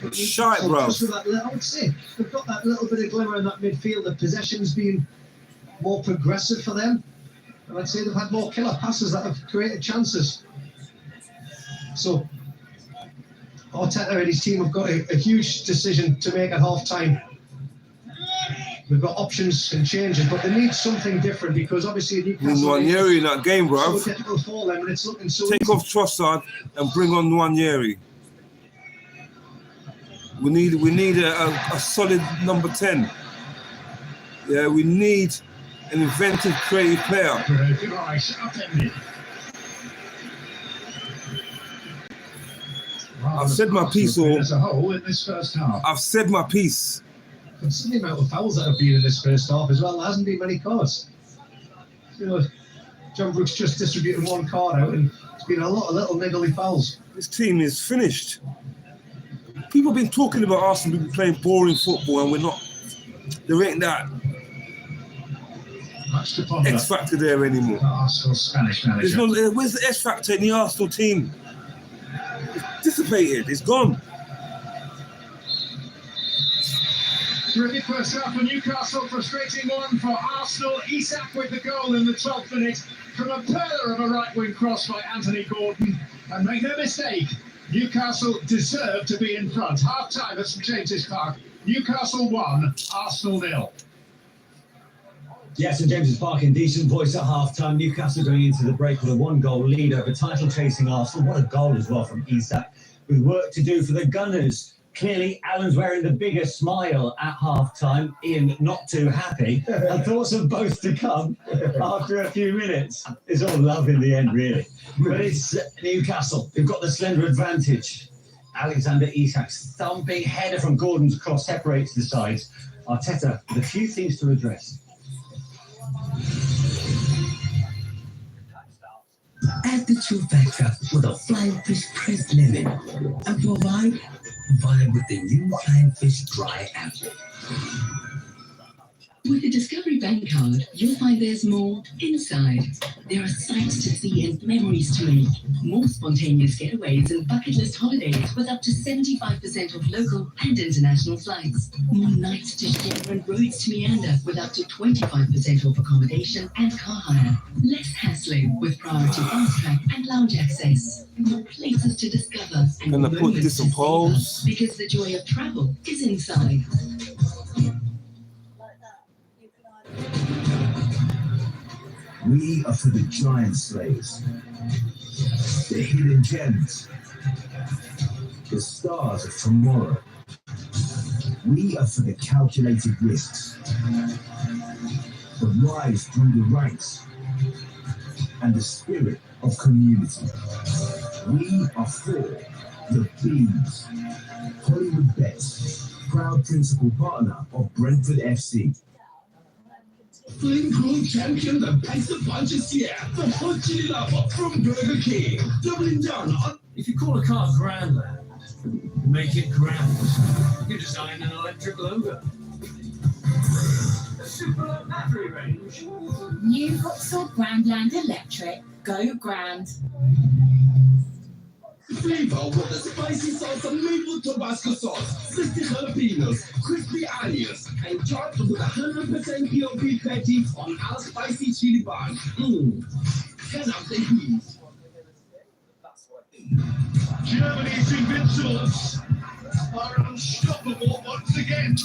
But Shite, Newcastle, bro. just with that, I would say they've got that little bit of glimmer in that midfield. The possession's been more progressive for them, and I'd say they've had more killer passes that have created chances. So Arteta and his team have got a huge decision to make at half time. We've got options and changes, but they need something different, because obviously Newcastle Nwaneri in that game, so bruv. difficult for them, and it's looking so Take easy. off Trossard and bring on Nwaneri. We need a solid number 10. Yeah, we need an inventive, creative player. Bruno Guimaraes upended. I've said my piece, all. As a whole in this first half. I've said my piece. Consider the amount of fouls that have been in this first half as well. There hasn't been many cards. You know, John Brooks just distributed one card out, and it's been a lot of little niggly fouls. This team is finished. People have been talking about Arsenal being playing boring football, and we're not. There ain't that Much to ponder. X factor there anymore. Arsenal Spanish There's manager. no. Where's the X factor in the Arsenal team? It's dissipated. It's gone. Terrific first half for Newcastle, frustrating one for Arsenal. Isak with the goal in the 12th minute from a perler of a right-wing cross by Anthony Gordon. And make no mistake, Newcastle deserve to be in front. Half-time at St James's Park. Newcastle 1, Arsenal 0. Yes, and James's Park in decent voice at half-time. Newcastle going into the break with a 1-goal lead over title-chasing Arsenal. What a goal as well from Isak, with work to do for the Gunners. Clearly, Alan's wearing the biggest smile at half-time. Ian not too happy. And thoughts of both to come after a few minutes. It's all love in the end, really. But it's Newcastle who've got the slender advantage. Alexander Isak's thumping header from Gordon's cross separates the sides. Arteta with a few things to address. Add the true factor with a Flying Fish pressed lemon and provide with the new Flying Fish dry apple. With the Discovery Bank card, you'll find there's more inside. There are sights to see and memories to make. More spontaneous getaways and bucket list holidays with up to 75% off local and international flights. More nights to share and roads to meander with up to 25% off accommodation and car hire. Less hassling with priority fast track and lounge access. More places to discover and Gonna put moments this to on savor, pause. because the joy of travel is inside. We are for the giant slaves, the hidden gems, the stars of tomorrow. We are for the calculated risks, the rise through the ranks, and the spirit of community. We are for the Bees. Hollywood Bets, proud principal partner of Brentford FC. Flame Crew champion the pizza punch is here. The hot chili lava from Burger King. Doubling down on. If you call a car Grandland, make it grand. You design an electric logo. A super low battery range. New Vauxhall Grandland Electric. Go Grand. Flavor with the spicy sauce and maple Tabasco sauce, 60 jalapenos, crispy onions, and chopped with 100% POP patty on our spicy chili bun. Can I say please? Germany's Invincibles are unstoppable once again.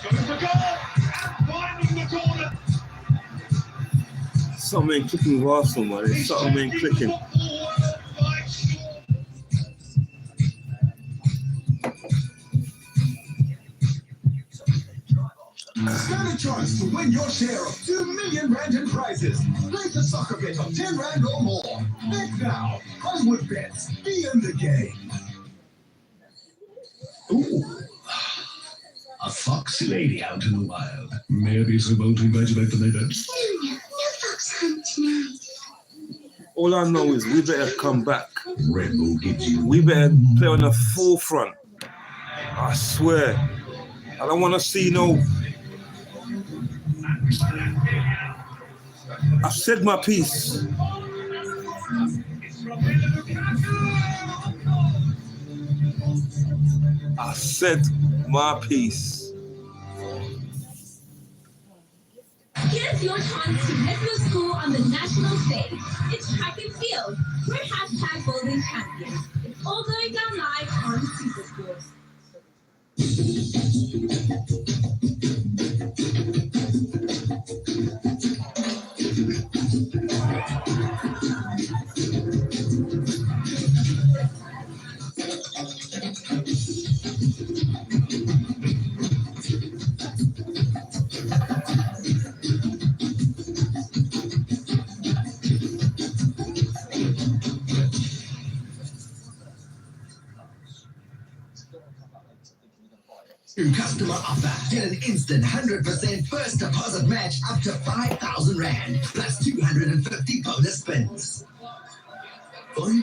Going for goal! Finding the corner. Something ain't clicking with Arsenal, man. There's something ain't clicking. Stand a chance to win your share of 2 million rand in prizes. Place a soccer bet of 10 rand or more. Bet now. Hollywood Bets. Be in the game. Ooh. A foxy lady out in the wild. May I be so bold to congratulate the neighbor? No fox hunt tonight. All I know is we better come back. Red Bull gives you. We better play on the forefront. I swear. I don't want to see no... I've said my piece. I said my piece. Here's your chance to lift your score on the national stage. It's track and field. We're hashtag Golden Champions. It's all going down live on Supersport. Customer offer. Get an instant 100% first deposit match up to 5,000 rand plus 250 bonus spins. Boy.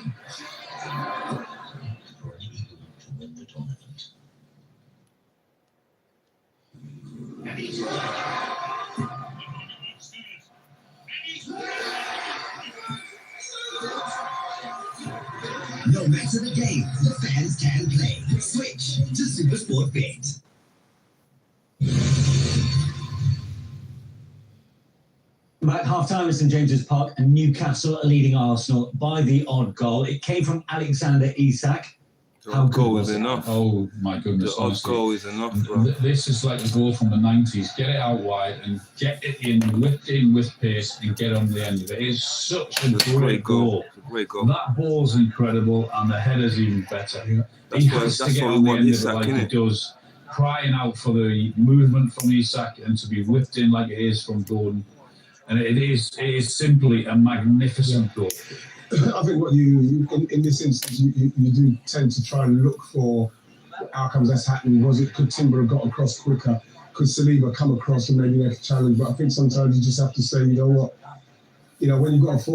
No matter the game, the fans can play. Switch to Supersport Bet. Welcome back. Half-time at St James's Park, and Newcastle are leading Arsenal by the odd goal. It came from Alexander Isak. The odd goal is enough. Oh my goodness! The odd goal is enough, bro. This is like a goal from the 90s. Get it out wide and get it whipped in with pace, and get on the end of it. It's such a great goal. It's a great goal. That ball's incredible, and the header's even better. That's He why- has to that's get why we on the want end of Isak, it like innit? he does, crying out for the movement from Isak and to be whipped in like it is from Gordon. And it is simply a magnificent goal. I think what you in this instance you do tend to try and look for outcomes that's happening. Could Timber have got across quicker? Could Saliba come across and maybe make a challenge? But I think sometimes you just have to say, you know what, when you've got a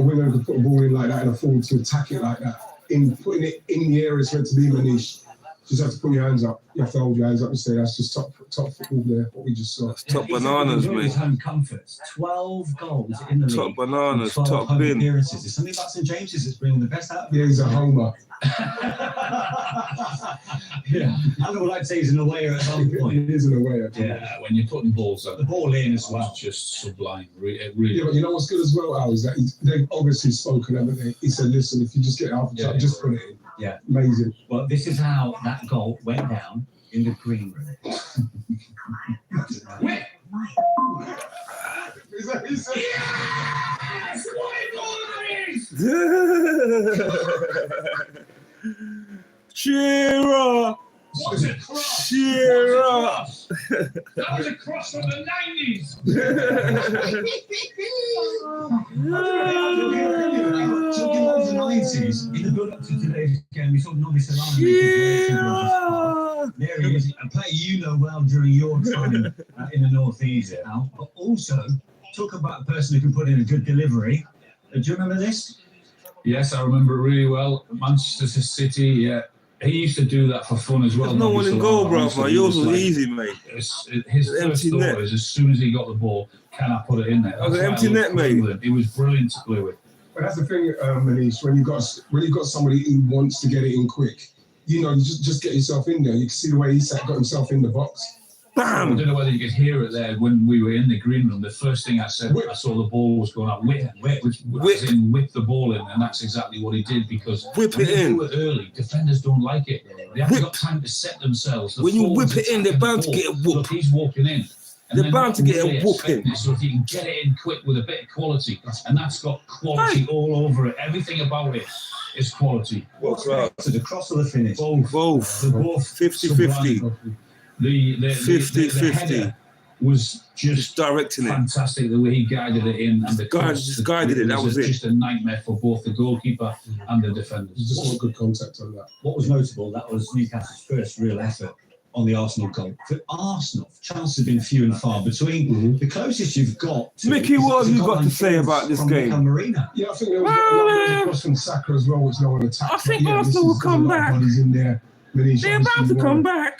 winger who can put a ball in like that and a forward to attack it like that, in putting it in the area it's meant to be, Manish, you just have to put your hands up. You have to hold your hands up and say that's just top football there. What we just saw. That's top bananas, mate. His home comforts. 12 goals in the league. Top bananas, 12 top home bin. appearances. There's something about St James's that's bringing the best out of him. Yeah, he's a homer. Yeah, I would like to say he's an awayer at some point. He is an awayer. Yeah, when you're putting balls out, The ball in as well. it's just sublime. It really. Yeah, but you know what's good as well, Al, is that they've obviously spoken, haven't they? He said, listen, if you just get half the time, just put it in. Yeah. Amazing. Well, this is how that goal went down in the green room. Is that what he said? Yes! What a goal it is! Cheer up! What a cross! Cheer What a up! cross! That was a cross from the 90s! Talking about the 90s, in the build-up to today's game, we saw Nobby Solana. There he is, a player you know well during your time in the northeast, Al. But also, talk about a person who can put in a good delivery. Do you remember this? Yes, I remember it really well. Manchester City, yeah. He used to do that for fun as well. There's no one in goal, bro. Yours was easy, mate. His first Empty thought net. is, as soon as he got the ball, can I put it in there? That was an That's why empty I net, loved mate. England. He was brilliant to play with. But that's the thing, Manish, when you've got somebody who wants to get it in quick, you just get yourself in there. You can see the way Isak got himself in the box. I don't know whether you could hear it there when we were in the green room. The first thing I said, I saw the ball was going up, whip the ball in, and that's exactly what he did, because Whip when it in. you do it early, defenders don't like it. They haven't got time to set themselves. The When you forwards whip it in, they're attack bound the to get a ball. whoop. Look, he's walking in. And They're they're bound not to get a really whooping. expecting it. So if you can get it in quick with a bit of quality, and that's got quality all over it. Everything about it is quality. What class? To the cross or the finish? Both. Both. Both 50-50. The 50-50. header was just directing it. fantastic, the way he guided it in, and the Just guided it. That was it. just a nightmare for both the goalkeeper and the defenders. You just want good contact on that. What was notable, that was Newcastle's first real effort on the Arsenal goal. For Arsenal, chances have been few and far between. The closest you've got to Mickey, what have you got to say appearance about this from game? Mikel Merino. Yeah, I think there was a cross from Saka as well, which no one attacked. I think But yeah, Arsenal will come back. Bodies in there. Manish, They're about obviously, to come back.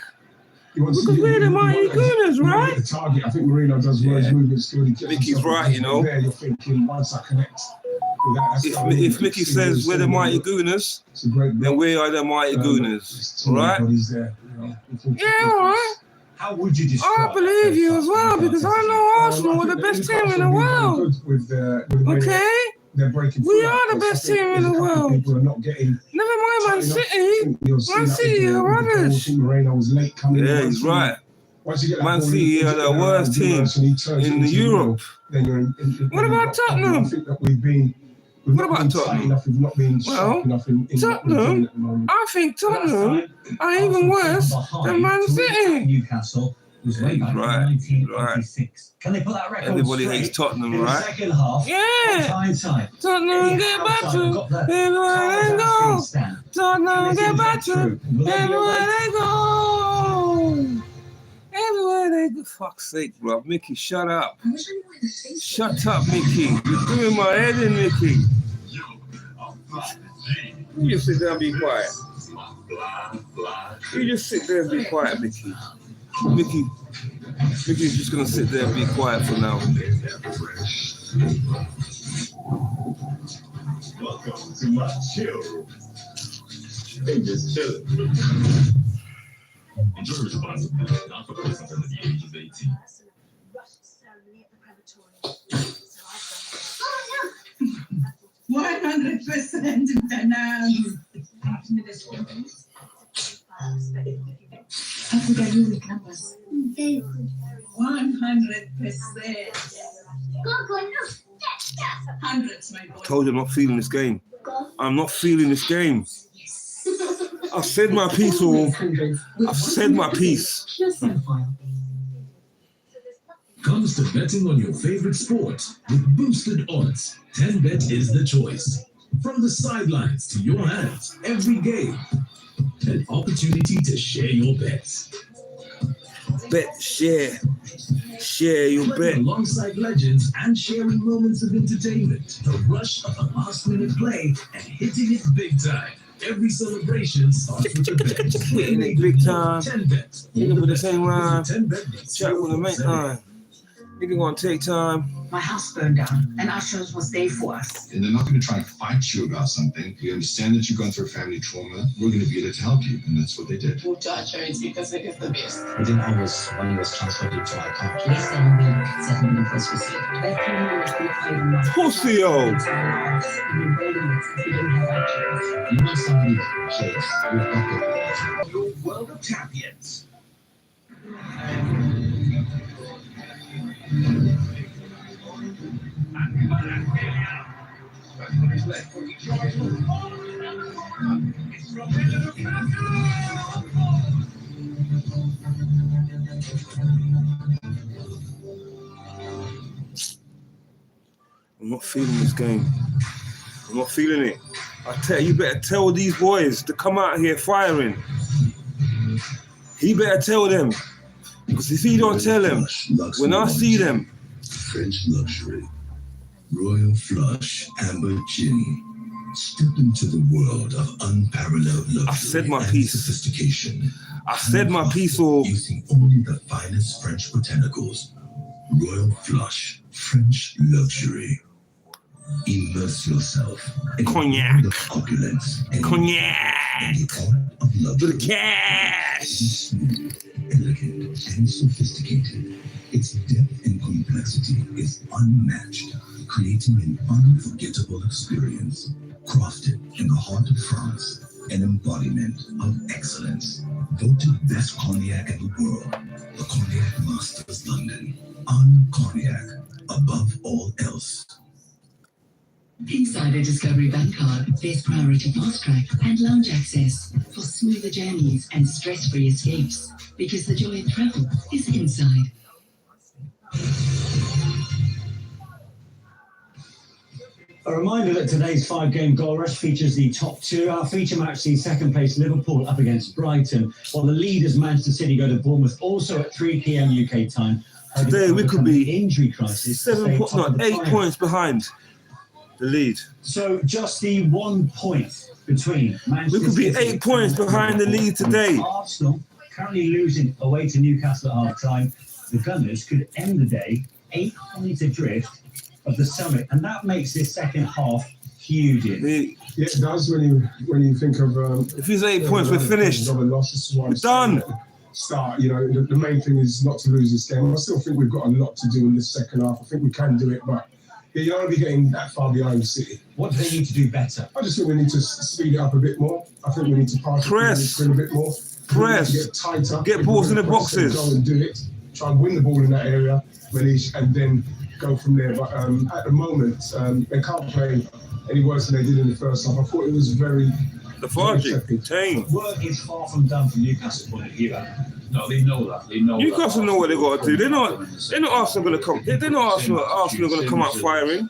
Because we're the mighty Gunners, right? The target, I think Marino does well. His movement's good. He gets Mickey's himself right, you know. There, you're thinking, once I connect with that, that's got a If really Mickey good says signal, we're the so mighty good. Gooners, It's a great then block. we are the mighty Gooners, right? Bodies there, you know. Yeah, all right. How would you describe I believe you as well, because I know Arsenal are the best team in the world. With the Okay? They're breaking We through are the that, 'cause best I think team in there's the a couple world. People are not getting. Never mind Man City. Man City are rubbish. Moreno was late coming. Yeah, in. he's right. Once you get that Man ball City in, are the worst team in Europe. Then you're in What about Tottenham? I think that we've What not about been tight Tottenham? enough. We've not been sharp enough in what we're doing at the moment. I think Tottenham are even worse than Man City. Newcastle was way back in Right, 1986. Can they put that record Everybody straight hates Tottenham, in the right? second half? Yeah. Hindsight. Tottenham get back to everywhere they go. Tottenham get back to everywhere they go. Everywhere they go. Fuck's sake, bro. Mickey, shut up. Shut up, Mickey. You're doing my head in, Mickey. You just sit there and be quiet. You just sit there and be quiet, Mickey. Mickey's just gonna sit there and be quiet for now. Welcome to my chill. They just chilling. Enjoy responsibly, not for persons under the age of 18. 100% bananas. I forgot unique numbers. 100%. Hundreds, my boy. I told you I'm not feeling this game. I'm not feeling this game. I've said my piece, all. I've said my piece. Comes to betting on your favorite sport with boosted odds. 10bet is the choice. From the sidelines to your hands, every game. An opportunity to share your bets. Bet, share your Playing bet. alongside legends and sharing moments of entertainment. The rush of a last-minute play and hitting it big time. Every celebration starts with a bet. Hitting it big time. 10bet. Nigga with the same line. 10bet. Chat with the mate line. Nigga gonna take time. My house burned down, and Ashraf was there for us. And they're not going to try and fight you about something. We understand that you're going through a family trauma. We're going to be there to help you, and that's what they did. We'll judge her, it's because it is the best. Within hours, money was transferred into my account. Less than a week, settlement was received. That payment was being paid in months. Pussy, yo. If you didn't have actions. You want somebody close. We've got it. Your world of champions. I'm not feeling this game. I'm not feeling it. I tell you, better tell these boys to come out here firing. He better tell them. Because if he don't tell them, when I see them, French luxury. Royal Flush Amber Gin. Step into the world of unparalleled luxury. I've said my and piece. Sophistication. I've said my piece, all. Using only the finest French botanicals. Royal Flush French luxury. Immerse yourself in Cognac. the opulence and Cognac. the art of luxury. The cash. It is smooth, elegant, and sophisticated. Its depth and complexity is unmatched, creating an unforgettable experience. Crafted in the heart of France, an embodiment of excellence. Voted best cognac in the world, the Cognac Masters London. On cognac, above all else. Inside a Discovery Bank card, there's priority fast track and lounge access for smoother journeys and stress-free escapes. Because the joy of travel is inside. A reminder that today's 5-game goal rush features the top two. Our feature match sees second place Liverpool up against Brighton, while the leaders Manchester City go to Bournemouth, also at 3 p.m. UK time. Today we could be injury crisis. 8 points behind the lead. So just the 1 point between Manchester We could be City 8 points behind the lead today. Arsenal currently losing away to Newcastle at half-time. The Gunners could end the day 8 points adrift of the summit, and that makes this second half huge. Yeah, it does when you think of if it's 8 points, we're finished. We're done. Start, you know, the main thing is not to lose this game. I still think we've got a lot to do in this second half. I think we can do it, but you don't want to be getting that far behind City. What do they need to do better? I just think we need to speed it up a bit more. I think we need to pass Press. a bit more. Press. Get tighter. Get balls in the boxes. Go and do it. Try and win the ball in that area, Manish, and then go from there. But at the moment, they can't play any worse than they did in the first half. I thought it was very lethargic, tame. Work is far from done from Newcastle's point of view. No, they know that. They know Newcastle that. know what they got to do. They're not Arsenal going to come. They're not Arsenal going to come out firing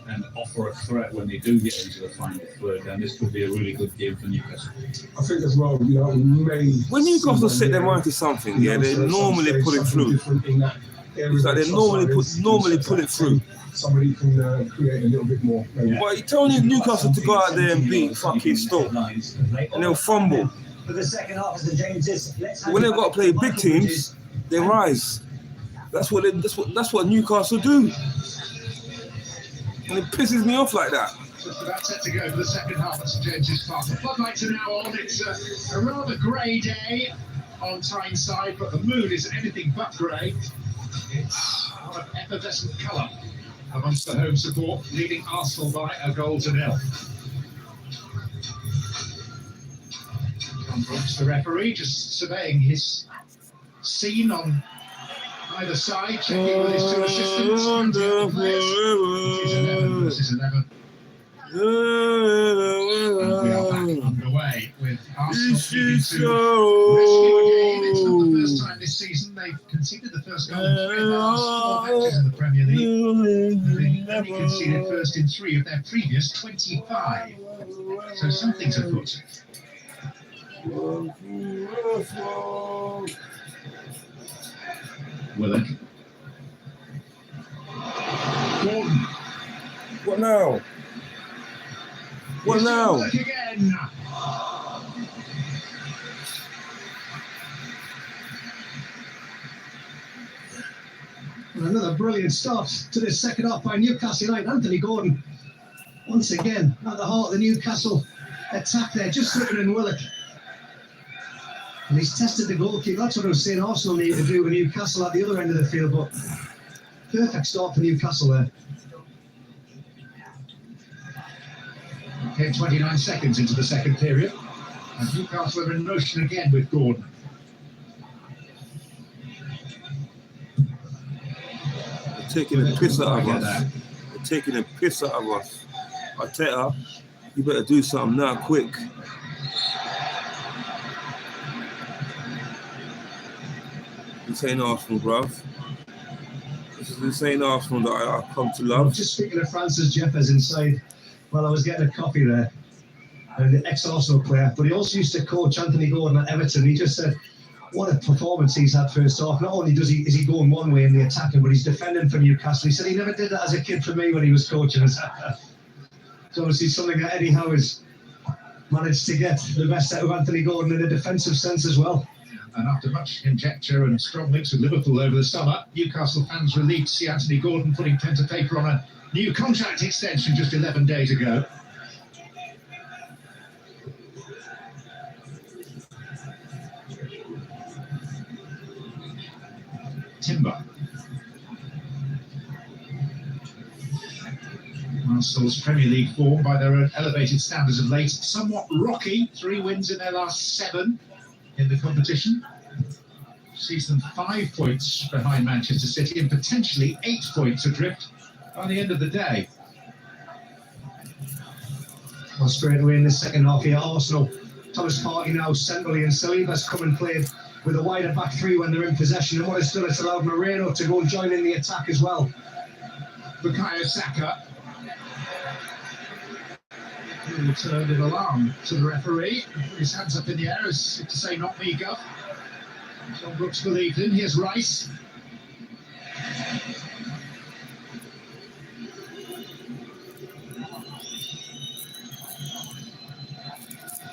and offer a threat when they do get into the final third. And this could be a really good game for Newcastle. I think as well, you know, when Newcastle set their mind to something, yeah, they normally put it through. It's like they normally put it through. Somebody can create a little bit more. Maybe. But you telling Newcastle to go out there and beat fucking Stoke, and they'll fumble. For the second half, as the Jameses, when they've got to play big teams, they rise. That's what Newcastle do, and it pisses me off like that. That's set to go for the second half at St James's Park. The floodlights are now on. It's a rather grey day on Tyneside, but the moon is anything but grey. It's one of effervescent colour amongst the home support, leading Arsenal by a goal to nil. conference. The referee just surveying his scene on either side, checking with his two assistants, counting up the players. It is 11 versus 11. And we are back underway with Arsenal needing to rescue a game. It's not the first time this season they've conceded the first goal in 3 of their last 4 matches in the Premier League. They only conceded first in 3 of their previous 25. So something's afoot. Willock. Gordon. What now? What now? Willock again. Another brilliant start to this second half by Newcastle United. Anthony Gordon, once again, at the heart of the Newcastle attack there, just slipping in Willock. And he's tested the goalkeeper. That's what I was saying Arsenal need to do with Newcastle at the other end of the field, but perfect start for Newcastle there. Okay, 29 seconds into the second period. And Newcastle are in motion again with Gordon. They're taking a piss out of us. They're taking a piss out of us. Arteta, you better do something now, quick. Insane Arsenal, bruv. This is insane Arsenal that I've come to love. Just speaking of Francis Jeffers inside, well, I was getting a coffee there, and the ex-Arsenal player, but he also used to coach Anthony Gordon at Everton. He just said, what a performance he's had first half. Not only is he going one way in the attacking, but he's defending for Newcastle. He said he never did that as a kid for me when he was coaching us. It's obviously something that Eddie Howe has managed to get the best out of Anthony Gordon in a defensive sense as well. And after much conjecture and strong links with Liverpool over the summer, Newcastle fans relieved to see Anthony Gordon putting pen to paper on a new contract extension just 11 days ago. Timber. Arsenal's Premier League form, by their elevated standards of late, somewhat rocky. 3 wins in their last 7 in the competition. Sees them 5 points behind Manchester City and potentially 8 points adrift by the end of the day. Well, straight away in the second half here, Arsenal, Thomas Partey now centrally, and Saliba's come and played with a wider back 3 when they're in possession, and what it's done, it's allowed Moreno to go and join in the attack as well. Bukayo Saka. He returned an alarm to the referee. His hands up in the air as if to say, not me, Gov. John Brooks believed him. Here's Rice.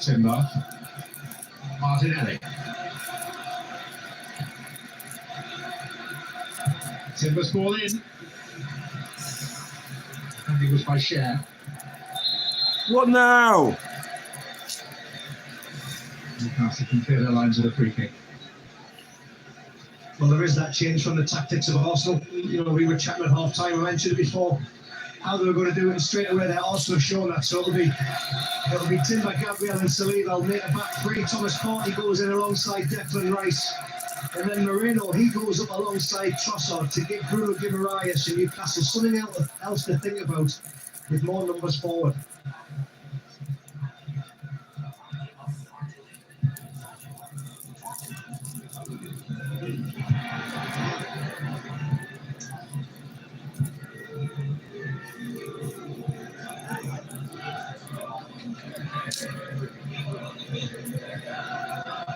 Timber. Martinelli. Timber's ball in. And it was by Cher. What now? Newcastle can clear their lines with a free kick. Well, there is that change from the tactics of Arsenal. You know, we were chatting at half time, I mentioned it before, how they were going to do it, and straight away there Arsenal have shown that. So it'll be Timber, Gabriel and Saliba. I'll make a back 3. Thomas Partey goes in alongside Declan Rice. And then Moreno, he goes up alongside Trossard to give Bruno Guimaraes and Newcastle something else to think about with more numbers forward.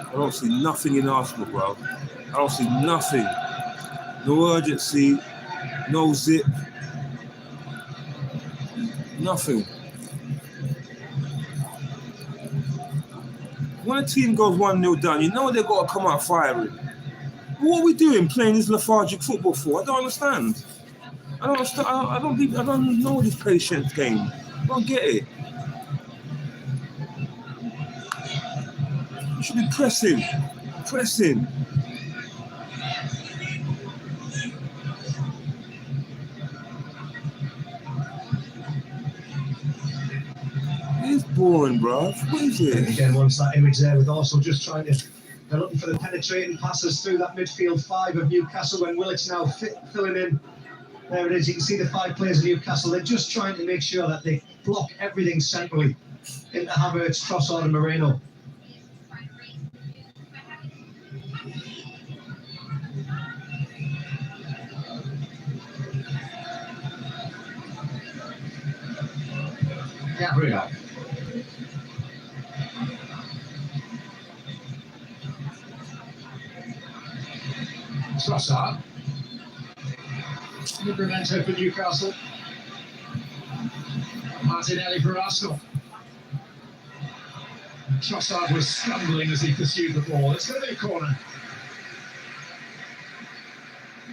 I don't see nothing in Arsenal, bro. I don't see nothing. No urgency, no zip, nothing. When a team goes 1-0 down, you know they've got to come out firing. What are we doing playing this lethargic football for? I don't understand. I don't know this patience game. I don't get it. You should be pressing. It's boring, bruv. What is it? Again, once that image there with Arsenal just trying to, they're looking for the penetrating passes through that midfield 5 of Newcastle when Willock's now filling in. There it is, you can see the 5 players of Newcastle. They're just trying to make sure that they block everything centrally into Havertz, Trossard and Moreno. Gabriel. Trossard. Livramento for Newcastle. Martinelli for Arsenal. Trossard was stumbling as he pursued the ball. It's going to be a corner.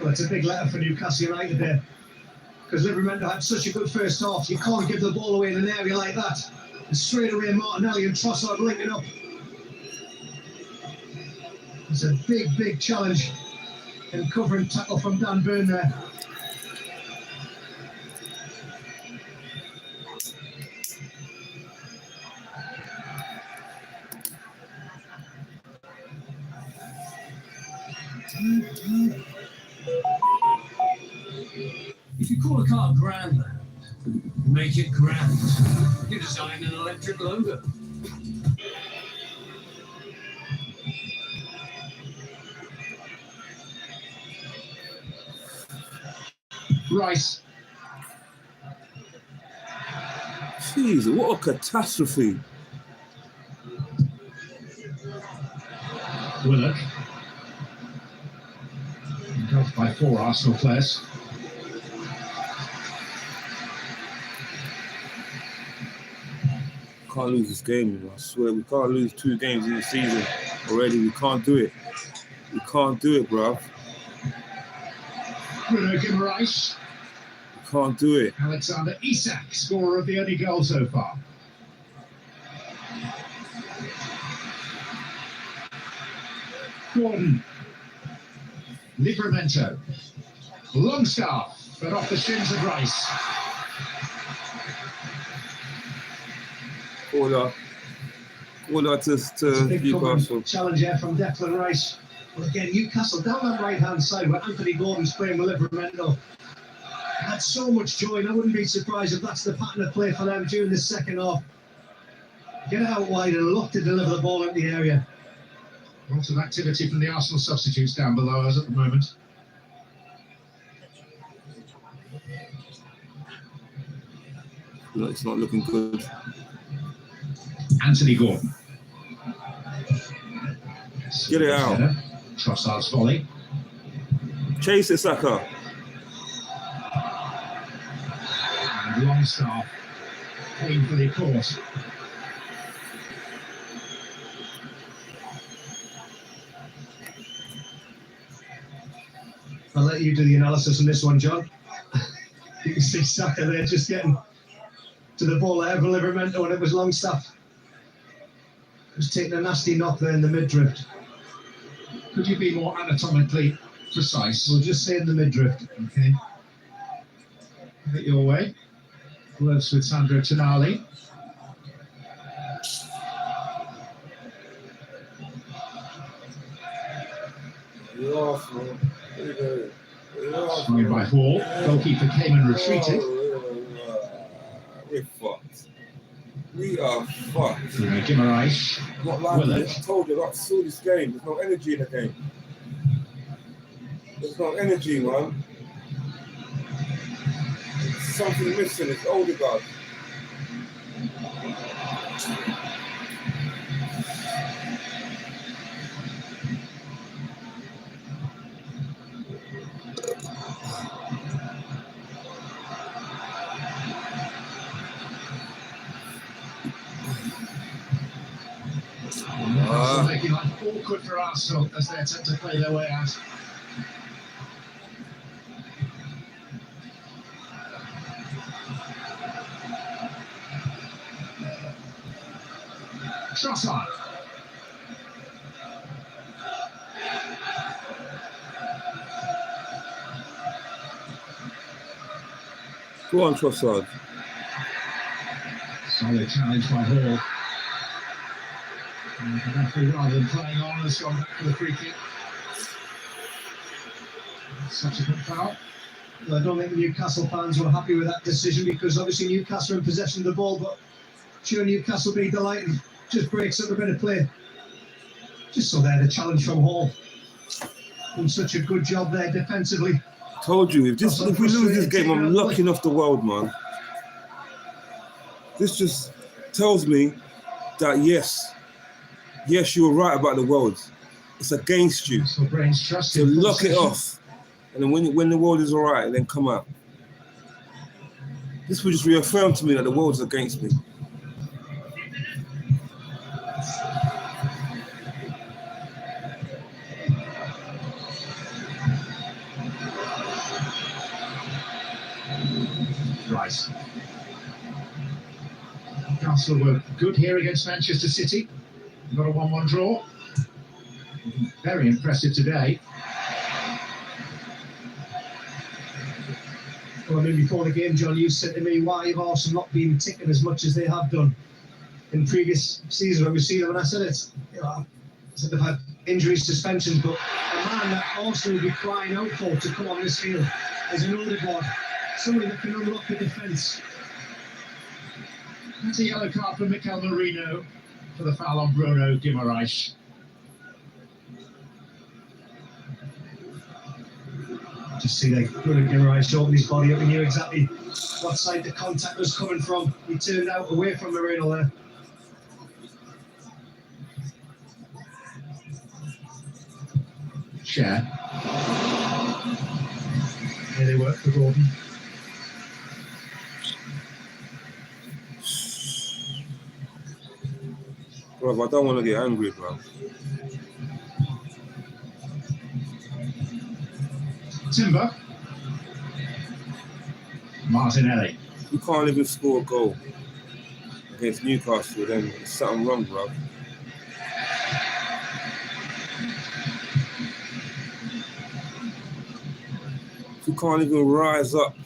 Well, it's a big letter for Newcastle United there, because Livramento had such a good first half. You can't give the ball away in an area like that. And straight away Martinelli and Trossard linking up. It's a big, big challenge in covering tackle from Dan Burn there. If you call a car Grandland, make it grand. You design an electric logo. Rice. Jeez, what a catastrophe. Willock. Engulfed by 4 Arsenal players. Can't lose this game, I swear. We can't lose 2 games in the season already. We can't do it. We can't do it, bruv. Bruno Guimaraes. We can't do it. Alexander Isak, scorer of the only goal so far. Gordon. Livramento. Longstaff, but off the shins of Rice. Order to Newcastle. Challenge here from Declan Rice. But again, Newcastle down that right-hand side where Anthony Gordon's playing with Livramento. Had so much joy, and I wouldn't be surprised if that's the pattern of play for them during the second half. Get out wide and look to deliver the ball in the area. Lots of activity from the Arsenal substitutes down below us at the moment. No, it's not looking good. Anthony Gordon. Get it out. Trossard's volley. Chase it, Saka. And Longstaff painfully caught. I'll let you do the analysis on this one, John. You can see Saka there just getting to the ball there for Livramento, and it was Longstaff. Just taking a nasty knock there in the mid-drift. Could you be more anatomically precise? We'll just say in the mid-drift. Okay. Have it your way. Gloves with Sandro Tonali. Swung by Hall. Goalkeeper came and retreated. We're fucked. We are fucked. Guimaraes. Not like I told you, I saw this game. There's no energy in the game. There's no energy, man. Something missing. It's Odegaard. Making life awkward for Arsenal as they attempt to play their way out. Trossard. Go on, Trossard. Solid challenge by Hall. And the referee, rather than playing on, has gone back for the free kick. Subsequent foul. Well, I don't think the Newcastle fans were happy with that decision because obviously Newcastle are in possession of the ball, but sure Newcastle be delighted. Just breaks up a bit of play. Just so there, the challenge from Hall. Done such a good job there defensively. Told you, if we lose this game, I'm locking off the world, man. This just tells me that yes, you were right about the world. It's against you. So lock it off. And then when the world is all right, then come out. This will just reaffirm to me that the world's against me. Right. Newcastle were good here against Manchester City. Got a 1-1 draw. Very impressive today. Well, I mean, before the game, John, you said to me, why have Arsenal not been ticking as much as they have done in previous seasons when we've seen them? And I said it's, you know, I said they've had injuries, suspensions, but a man that Arsenal will be crying out for to come on this field is an Odegaard, somebody that can unlock the defence. That's a yellow card from Mikel Merino for the foul on Bruno Guimaraes. Just see like Bruno Guimaraes open his body up. He knew exactly what side the contact was coming from. He turned out away from Merino there. Share. Here they work for Gordon. Bro, I don't want to get angry, bro. Timber. Martinelli. You can't even score a goal against Newcastle, then there's something wrong, bro. If you can't even rise up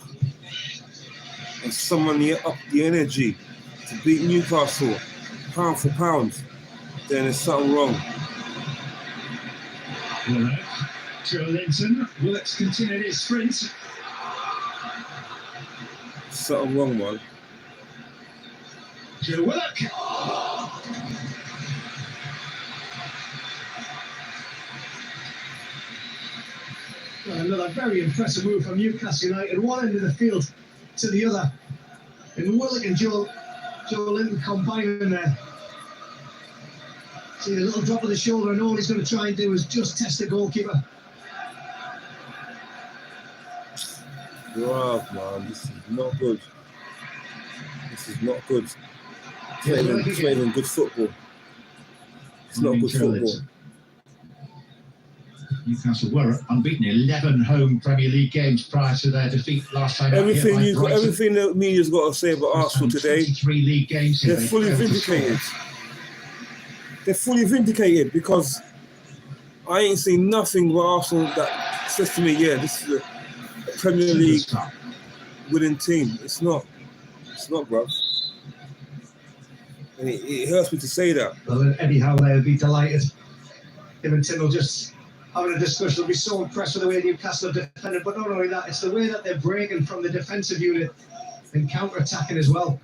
and summon up the energy to beat Newcastle pound for pound, then there's something wrong. Willock. Joe Linton. Willock's continued his sprint. Something wrong, man. Joe Willock. Well, another very impressive move from Newcastle United, one end of the field to the other. And Willock and Joe Linton combining there. See a little drop of the shoulder, and all he's going to try and do is just test the goalkeeper. Wow, man, this is not good. This is not good. It's not even good football. It's not good football. Newcastle were unbeaten 11 home Premier League games prior to their defeat last time. Everything the media's got to say about Arsenal today, 23 league games they're fully vindicated. They're fully vindicated because I ain't seen nothing with Arsenal that says to me, yeah, this is a Premier League winning team. It's not, bruv. And it hurts me to say that. Well, Eddie Howe there would be delighted. Him and Tim will just having a discussion. They'll be so impressed with the way Newcastle have defended, but not only that, it's the way that they're breaking from the defensive unit and counter-attacking as well.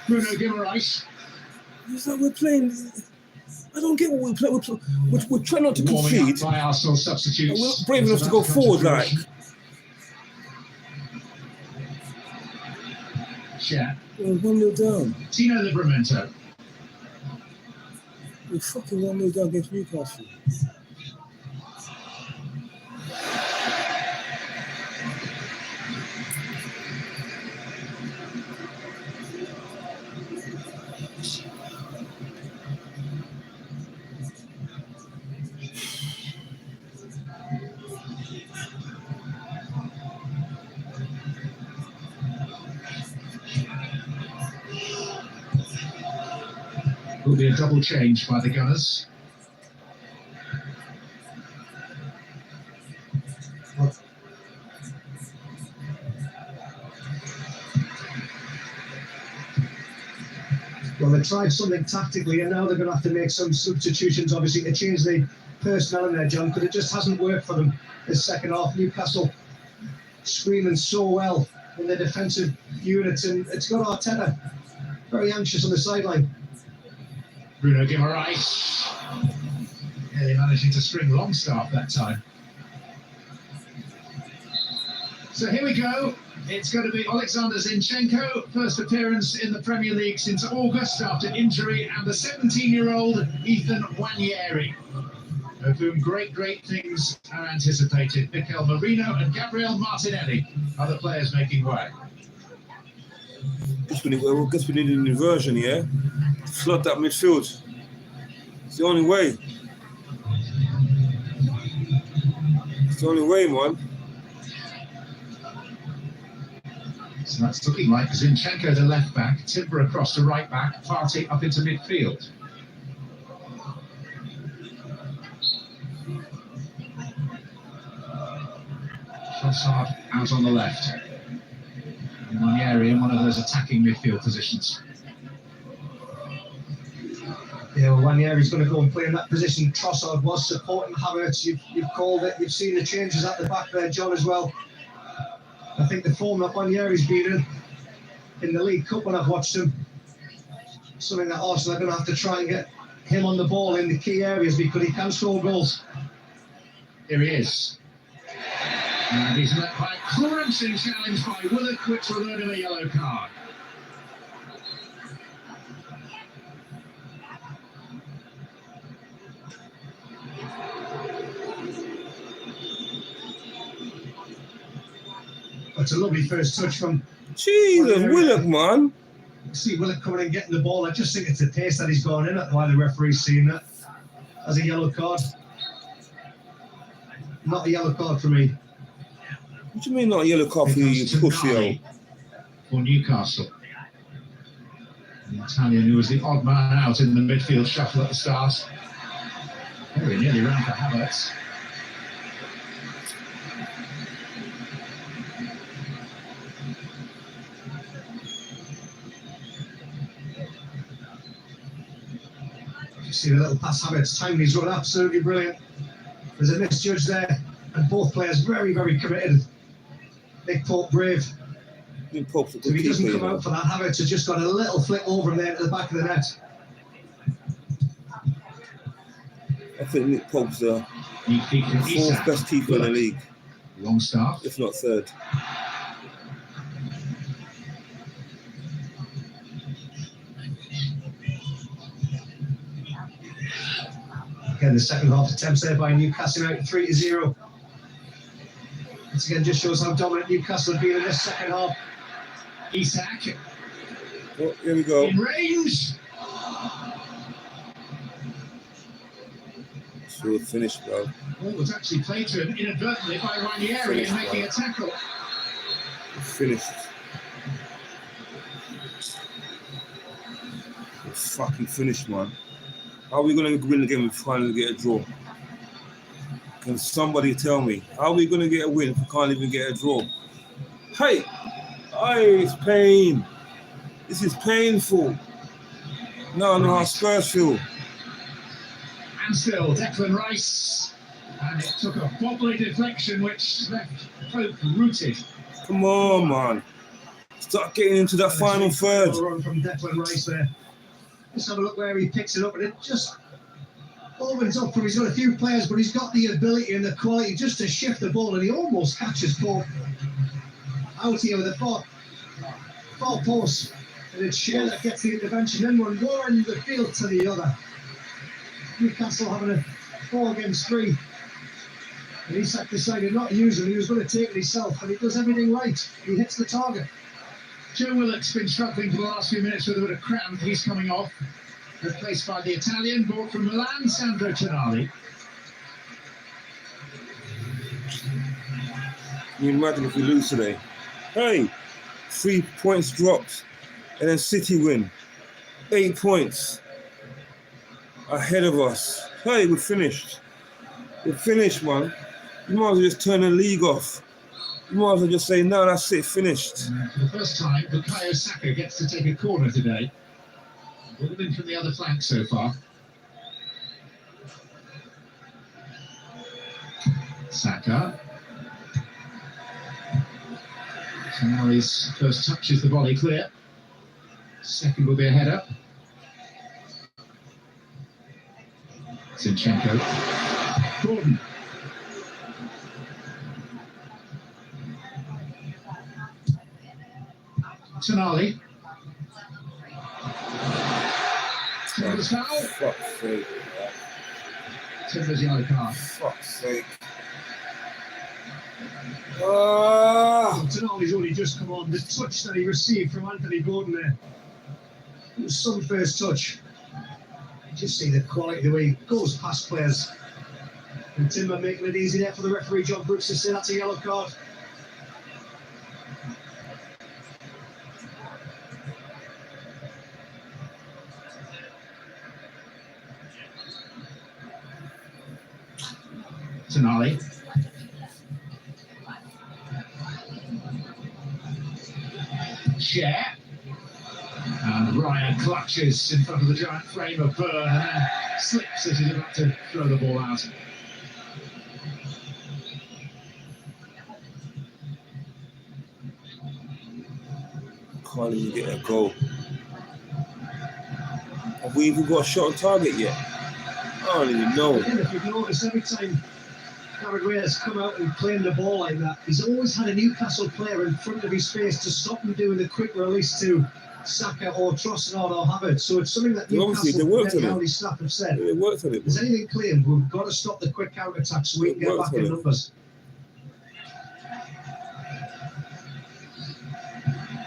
Bruno Guimaraes. It's like we're playing. I don't get what we play. We're trying not to concede. By Arsenal substitutes. We're brave enough to go forward, like. Yeah. We're 1-0 down. Tino Livramento. We're fucking 1-0 down against Newcastle. Will be a double change by the Gunners. Well, they tried something tactically, and now they're going to have to make some substitutions, obviously, to change the personnel in there, John, because it just hasn't worked for them this second half. Newcastle screaming so well in the defensive units, and it's got Arteta very anxious on the sideline. Bruno Guimaraes. Yeah, they managing to string Longstaff that time. So here we go. It's going to be Alexander Zinchenko, first appearance in the Premier League since August after injury, and the 17-year-old Ethan Nwaneri, of whom great things are anticipated. Mikel Merino and Gabriel Martinelli are the players making way. Guess we need an inversion, yeah? Flood that midfield. It's the only way. It's the only way, man. So that's looking like Zinchenko the left back, Timber across to right back, Partey up into midfield. Trossard out on the left. And Nwaneri in one of those attacking midfield positions. Yeah, well, Nwaneri's going to go and play in that position. Trossard was supporting Havertz. You've called it. You've seen the changes at the back there, John, as well. I think the form that Nwaneri's been in the League Cup when I've watched him, something that Arsenal are going to have to try and get him on the ball in the key areas because he can score goals. Here he is. And he's met by a crunching challenge by Willock, which will earn him a yellow card. That's a lovely first touch from Jesus, Willock, man. See Willock coming and getting the ball. I just think it's the pace that he's gone in at while the referee's seen that as a yellow card. Not a yellow card for me. What do you mean not a yellow card for you, you pussy? For Newcastle. The Italian who was the odd man out in the midfield shuffle at the start. Very nearly round for Havertz. See the little pass Havertz time he's run, absolutely brilliant. There's a misjudge there, and both players very committed. Nick Pope brave. So he doesn't come out for that. Havertz has just got a little flick over him there to the back of the net. I think Nick Pope's the fourth best keeper in the league. Longstaff. If not third. Again, the second half attempts there by Newcastle out 3-0. Once again, just shows how dominant Newcastle have been in this second half. Isak. Oh, here we go. In range. So finished, bro. Well, it was actually played to him inadvertently by Nwaneri in making a tackle. Finished. It's fucking finished, man. How are we going to win the game if we finally get a draw? Can somebody tell me? How are we going to get a win if we can't even get a draw? Hey! It's pain. This is painful. No, I know how Spurs feel. And still, Declan Rice. And it took a wobbly deflection which left Pope rooted. Come on, man. Start getting into that final third. Run from Declan Rice there. Let's have a look where he picks it up, and it just opens up for him. He's got a few players, but he's got the ability and the quality just to shift the ball, and he almost catches Pope out here with a far post, and it's Shea that gets the intervention. Then one the field to the other. Newcastle having a 4-against-3, and Isak decided not to use him. He was going to take it himself, and he does everything right. He hits the target. Joe Willock's been struggling for the last few minutes with a bit of cramp. He's coming off. Replaced by the Italian, bought from Milan, Sandro Tonali. Can you imagine if we lose today? Hey, 3 points dropped, and then City win. 8 points ahead of us. Hey, we're finished. We're finished, man. You might as well just turn the league off. You might as well just say, no, that's it, finished. For the first time, Bukayo Saka gets to take a corner today. All in from the other flank so far. Saka. So now his first touch is the volley clear. Second will be a header. Zinchenko. Gordon. Tonali. Timber's foul. Fuck's sake. Timber's yellow card. Fuck's sake. Tonali's only just come on. The touch that he received from Anthony Gordon there. It was some first touch. You just see the quality, the way he goes past players. And Timber making it easy there for the referee, John Brooks, to say that's a yellow card. Tonali. Share. And Ryan clutches in front of the giant frame of Burn and then slips as he's about to throw the ball out. Can't even get a goal. Have we even got a shot on target yet? I don't even know. If you've noticed, every time Carragher has come out and claimed the ball like that, he's always had a Newcastle player in front of his face to stop him doing the quick release to Saka or Trossard or Havertz. So it's something that Newcastle staff have said. They worked on it. If there's anything claimed, we've got to stop the quick counter-attack so we can get back in numbers.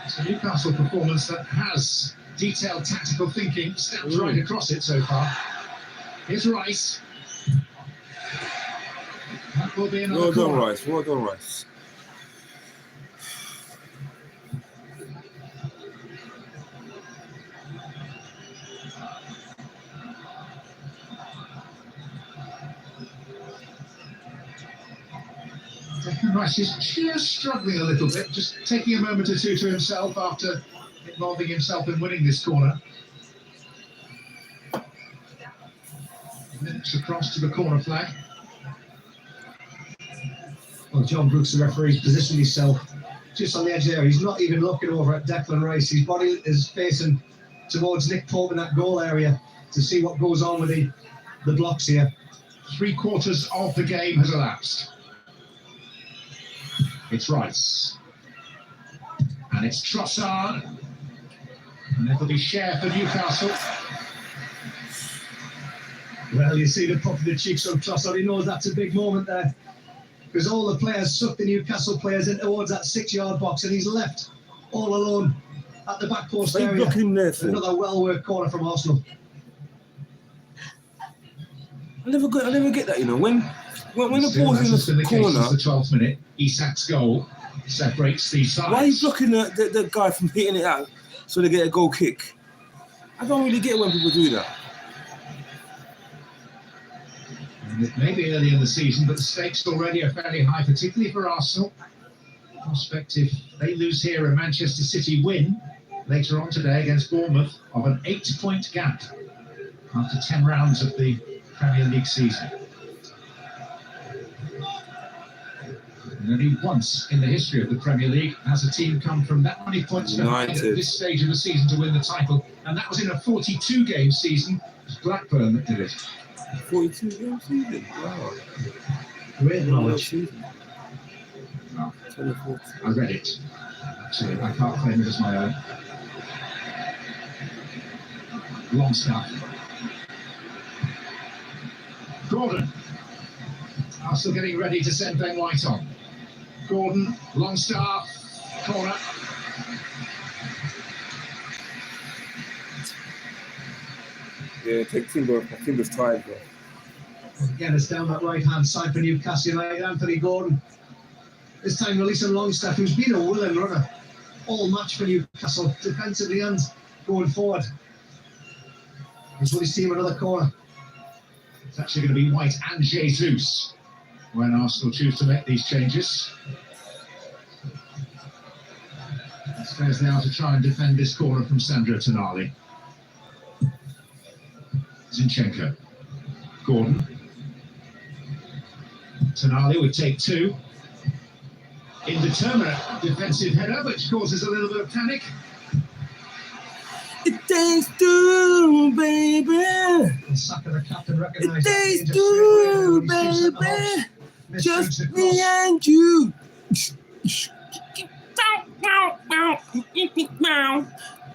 It's a Newcastle performance that has detailed tactical thinking stamped right across it so far. Here's Rice. That will be another Well done, Rice. Well done, Rice. Rice is just struggling a little bit, just taking a moment or two to himself after involving himself in winning this corner. Minutes across to the corner flag. Well, John Brooks, the referee's positioned himself just on the edge there. He's not even looking over at Declan Rice. His body is facing towards Nick Pope in that goal area to see what goes on with the blocks here. 3/4 of the game has elapsed. It's Rice. And it's Trossard. And it'll be Share for Newcastle. Well, you see the pop of the cheeks on Trossard. He knows that's a big moment there. Because all the players sucked the Newcastle players in towards that 6-yard box, and he's left all alone at the back post area. Another well-worked corner from Arsenal. I never get that, you know. When the ball's in the corner, the 12th minute, Isak's goal separates the sides. Why are you blocking the guy from hitting it out so they get a goal kick? I don't really get when people do that. It may be early in the season, but the stakes already are fairly high, particularly for Arsenal. Prospect if they lose here and Manchester City win later on today against Bournemouth of an 8-point gap after 10 rounds of the Premier League season. And only once in the history of the Premier League has a team come from that many points behind at this stage of the season to win the title, and that was in a 42-game season. It was Blackburn that did it. 42-game season. Wow. Great knowledge. I read it. Actually, I can't claim it as my own. Long stuff. Gordon. Arsenal getting ready to send Ben White on. Gordon, Longstaff, corner. Yeah, take Timber's tired, bro. Again, it's down that right-hand side for Newcastle United. Anthony Gordon. This time releasing Longstaff, who's been a willing runner. All match for Newcastle, defensively and going forward. He's with his team another corner. It's actually going to be White and Jesus when Arsenal choose to make these changes. Spares now to try and defend this corner from Sandro Tonali. Zinchenko. Gordon. Tonali would take two. Indeterminate defensive header, which causes a little bit of panic. It takes two, baby. Saka, the captain, It takes two, baby. Just me and you.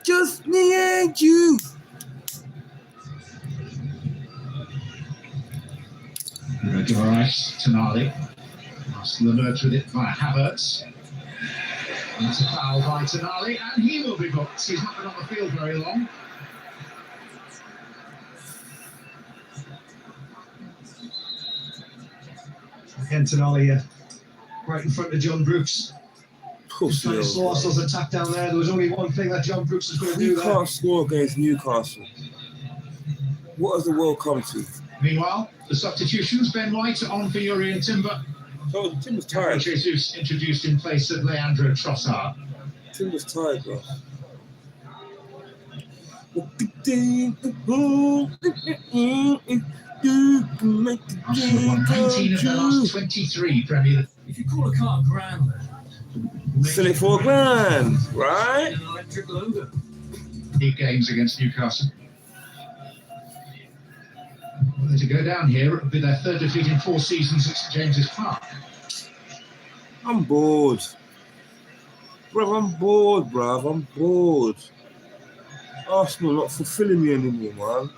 Just me and you. Rice, Tonali. Lemert with it via Havertz. And it's a foul by Tonali, and he will be booked. He's not been on the field very long. Again, Tonali right in front of John Brooks. Just trying to slow Arsenal's attack down there. There was only one thing that John Brooks was going to do. You can't score against Newcastle. What has the world come to? Meanwhile, the substitutions, Ben White on for Uri and Timber. Oh, Timber's tired. Jesus introduced in place of Leandro Trossard. Timber's tired, bro. Arsenal won 19 of their last 23 Premier League. If you call a car Grandland, sell it for £1,000, right? An electric logo. League games against Newcastle. Well, to go down here, it would be their third defeat in 4 seasons at St James's Park. I'm bored. Bruv, I'm bored, bruv. I'm bored. Arsenal not fulfilling me anymore, man.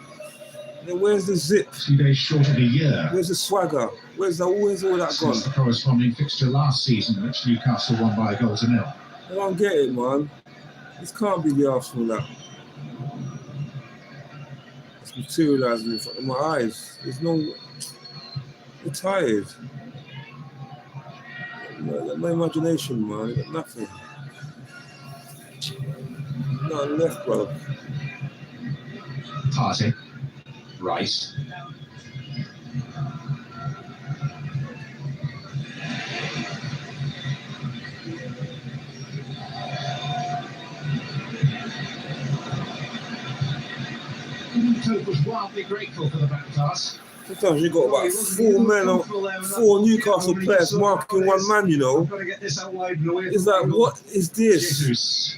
Then where's the zip? 2 days short of a year. Where's the swagger? Where's all that gone? Since the corresponding fixture last season, which Newcastle won by a goal to nil. I don't get it, man. This can't be the Arsenal that. It's materialising in front of my eyes. There's no... I'm tired. My imagination, man. I got nothing. Nothing left, bro. Party. Rice. Cope was wildly grateful for the back pass. Sometimes you got about 4 men or 4 Newcastle players marking one man, you know. It's like, what is this? Jesus.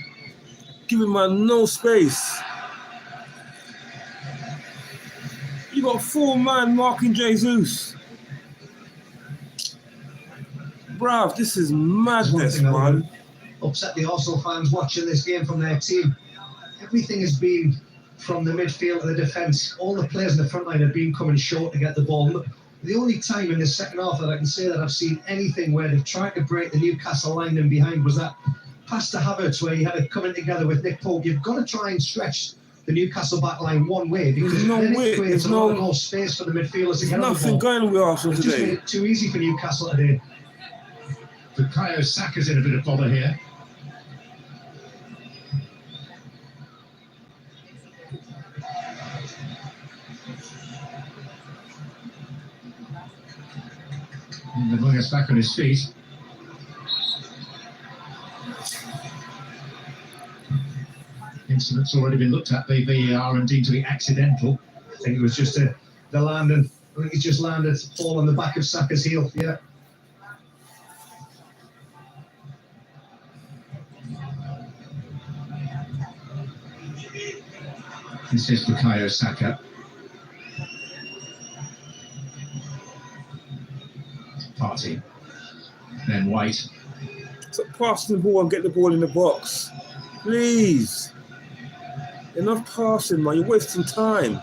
Giving man no space. You got 4 men marking Jesus. Bruv, this is madness, man. Upset the Arsenal fans watching this game from their team. Everything has been from the midfield to the defence. All the players in the front line have been coming short to get the ball. The only time in the second half that I can say that I've seen anything where they've tried to break the Newcastle line in behind was that pass to Havertz where he had it coming together with Nick Pope. You've got to try and stretch the Newcastle back line one way because there's no way. There's a lot more space for the midfielders to get on the ball. Nothing going with Arsenal It's just today. made it too easy for Newcastle today. Bukayo Saka's in a bit of bother here. And the winger's back on his feet. Incident's already been looked at by VAR and deemed to be accidental. I think it was just the landing. I think he's just landed, fall on the back of Saka's heel. Yeah. This is Bukayo Saka. Party. Then White. Stop passing the ball and get the ball in the box. Please. Enough passing, man. You're wasting time.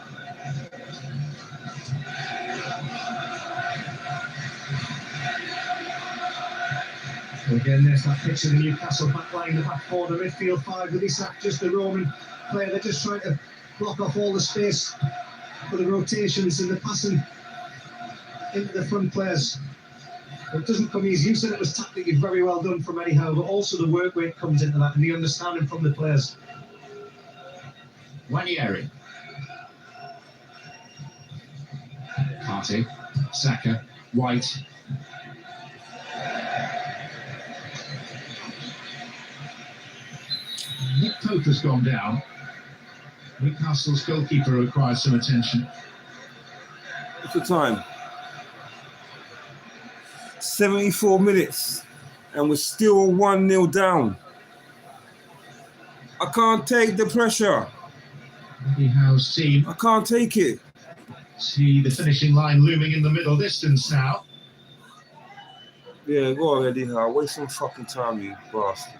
So again, there's that picture of the Newcastle back line, the back four, the midfield 5 with Isak, just the roaming player. They're just trying to block off all the space for the rotations and the passing into the front players. It doesn't come easy. You said it was tactically very well done from Eddie Howe, but also the work rate comes into that and the understanding from the players. Wanieri. Party. Saka. White. Nick Pope has gone down. Newcastle's goalkeeper requires some attention. What's the time? 74 minutes. And we're still 1-0 down. I can't take the pressure. Eddie Howe's team. I can't take it. See the finishing line looming in the middle distance now. Yeah, go on, Eddie Howe. Waste some fucking time, you bastard.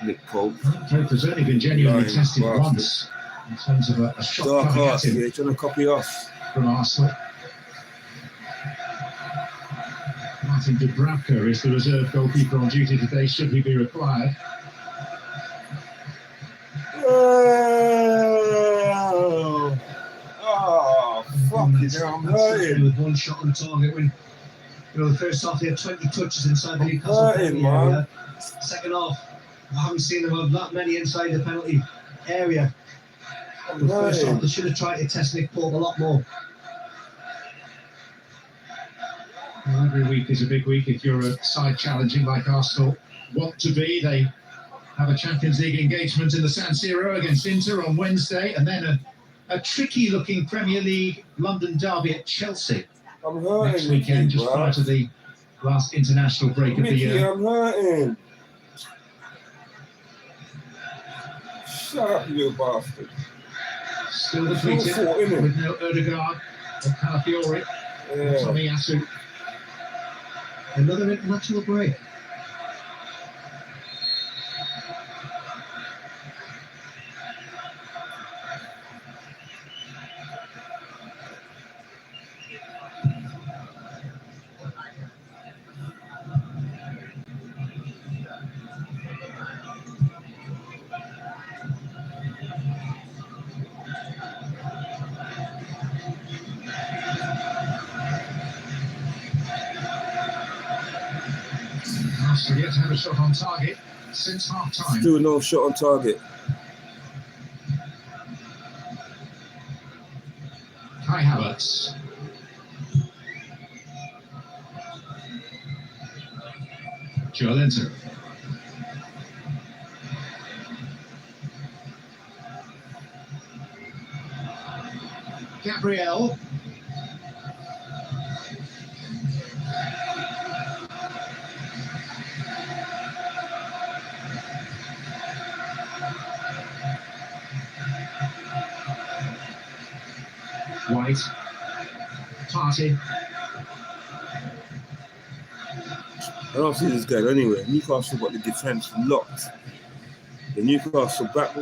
Nick Pope. Pope has only been genuinely Lying tested bastard. once in terms of a shot Dark coming ass, at him yeah, trying to copy us. from Arsenal. Martin Dubravka is the reserve goalkeeper on duty today, should he be required. Oh, fucking hell, I'm hurting. With one shot on target when, you know, the first half they had 20 touches inside the Newcastle hurting, penalty man. area. Second half, I haven't seen them have that many inside the penalty area. The first half, they should have tried to test Nick Pope a lot more. Well, every week is a big week if you're a side challenging like Arsenal want to be. They have a Champions League engagement in the San Siro against Inter on Wednesday, and then a tricky-looking Premier League London derby at Chelsea next weekend, just prior to the last international break of the year. I'm hurting. Shut up, you little bastard. Still defeated with no Odegaard or Calafiori or Tommy Yasu. Another international break. Arsenal yet to have a shot on target since half-time. Still no shot on target. Kai Havertz. Joelinton. Gabriel. White. Party. I don't see this guy anywhere. Newcastle got the defence locked. The Newcastle back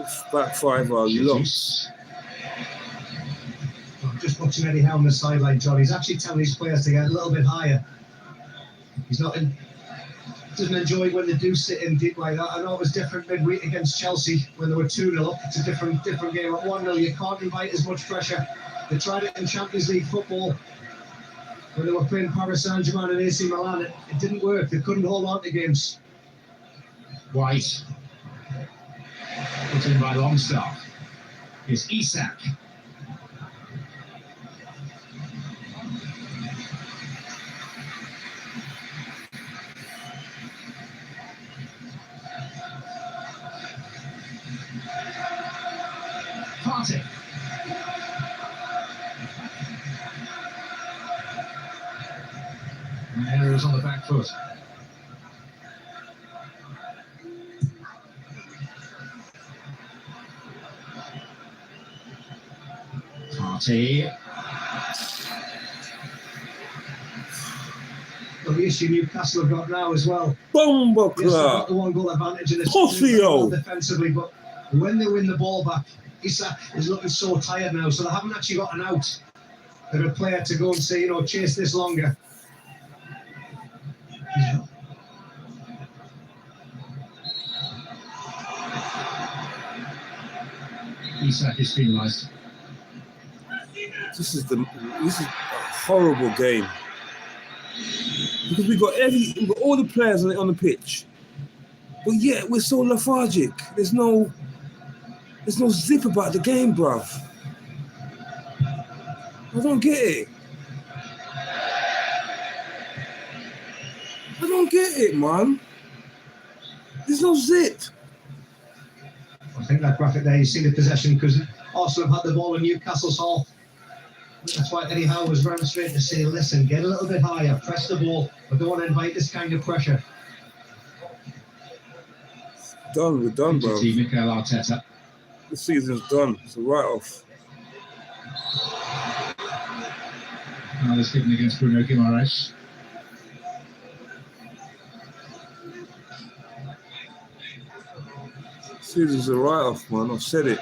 five are locked. I'm just watching Eddie Howe on the sideline, John. He's actually telling his players to get a little bit higher. He's not in, doesn't enjoy when they do sit in deep like that. I know it was different midweek against Chelsea when they were 2-0 up. It's a different game. At 1-0, you can't invite as much pressure. They tried it in Champions League football when they were playing Paris Saint-Germain and AC Milan. It didn't work. They couldn't hold on to games. White. Put in by Longstaff. Here's Isak. Partey. Areas on the back foot. Partey. Well, the issue Newcastle have got now as well. Bomba Yes, they've got the one goal advantage in Toffio. Defensively, but when they win the ball back, Isak is looking so tired now, so they haven't actually got an out of a player to go and say, you know, chase this longer. Isak is penalised. This is a horrible game because we've got all the players on the pitch, but yet we're so lethargic. There's no zip about the game, bruv. I don't get it. I don't get it, man. There's no zip. I think that graphic there, you see the possession because Arsenal have had the ball in Newcastle's half. That's why Eddie Howe was round straight to say, listen, get a little bit higher, press the ball. I don't want to invite this kind of pressure. Done, we're done, bro. Mikel Arteta. The season's done. It's a write-off. Now this given against Bruno Guimaraes. Season's a write-off, man. I've said it.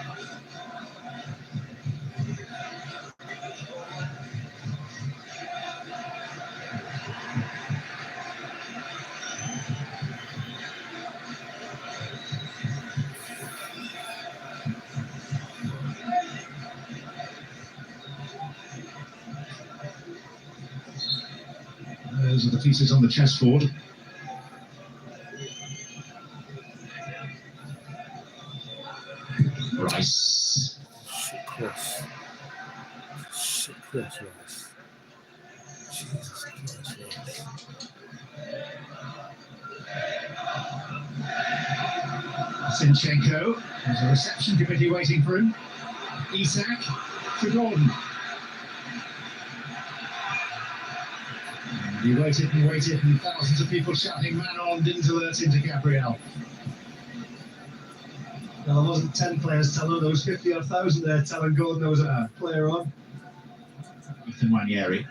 Those are the pieces on the chessboard. Rice. Shit cross. Shit cross, Rice. Jesus Christ, Rice. Zinchenko. There's a reception committee waiting for him. Isak to Gordon. He waited and waited, and thousands of people shouting "man on" didn't alert him to Gabriel. Well, there wasn't 10 players telling, there was 50 or 1,000 there telling Gordon there was a player on. Ethan Wanyeri.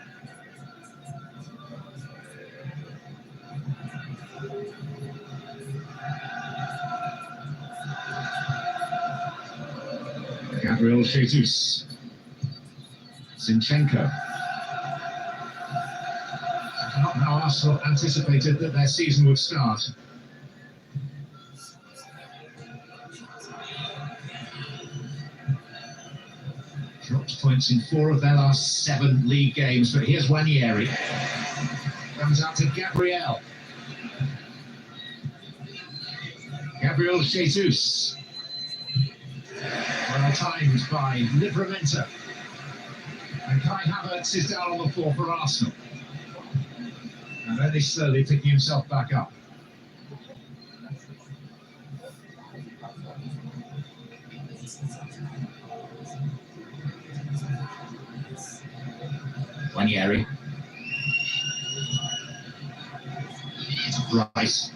Gabriel Jesus. Zinchenko. Not how Arsenal anticipated that their season would start. Dropped points in 4 of their last 7 league games, but here's Wanyeri. Comes out to Gabriel. Gabriel Jesus. Well timed by Livramento. And Kai Havertz is down on the floor for Arsenal. And very slowly picking himself back up. Wanyeri. Rice.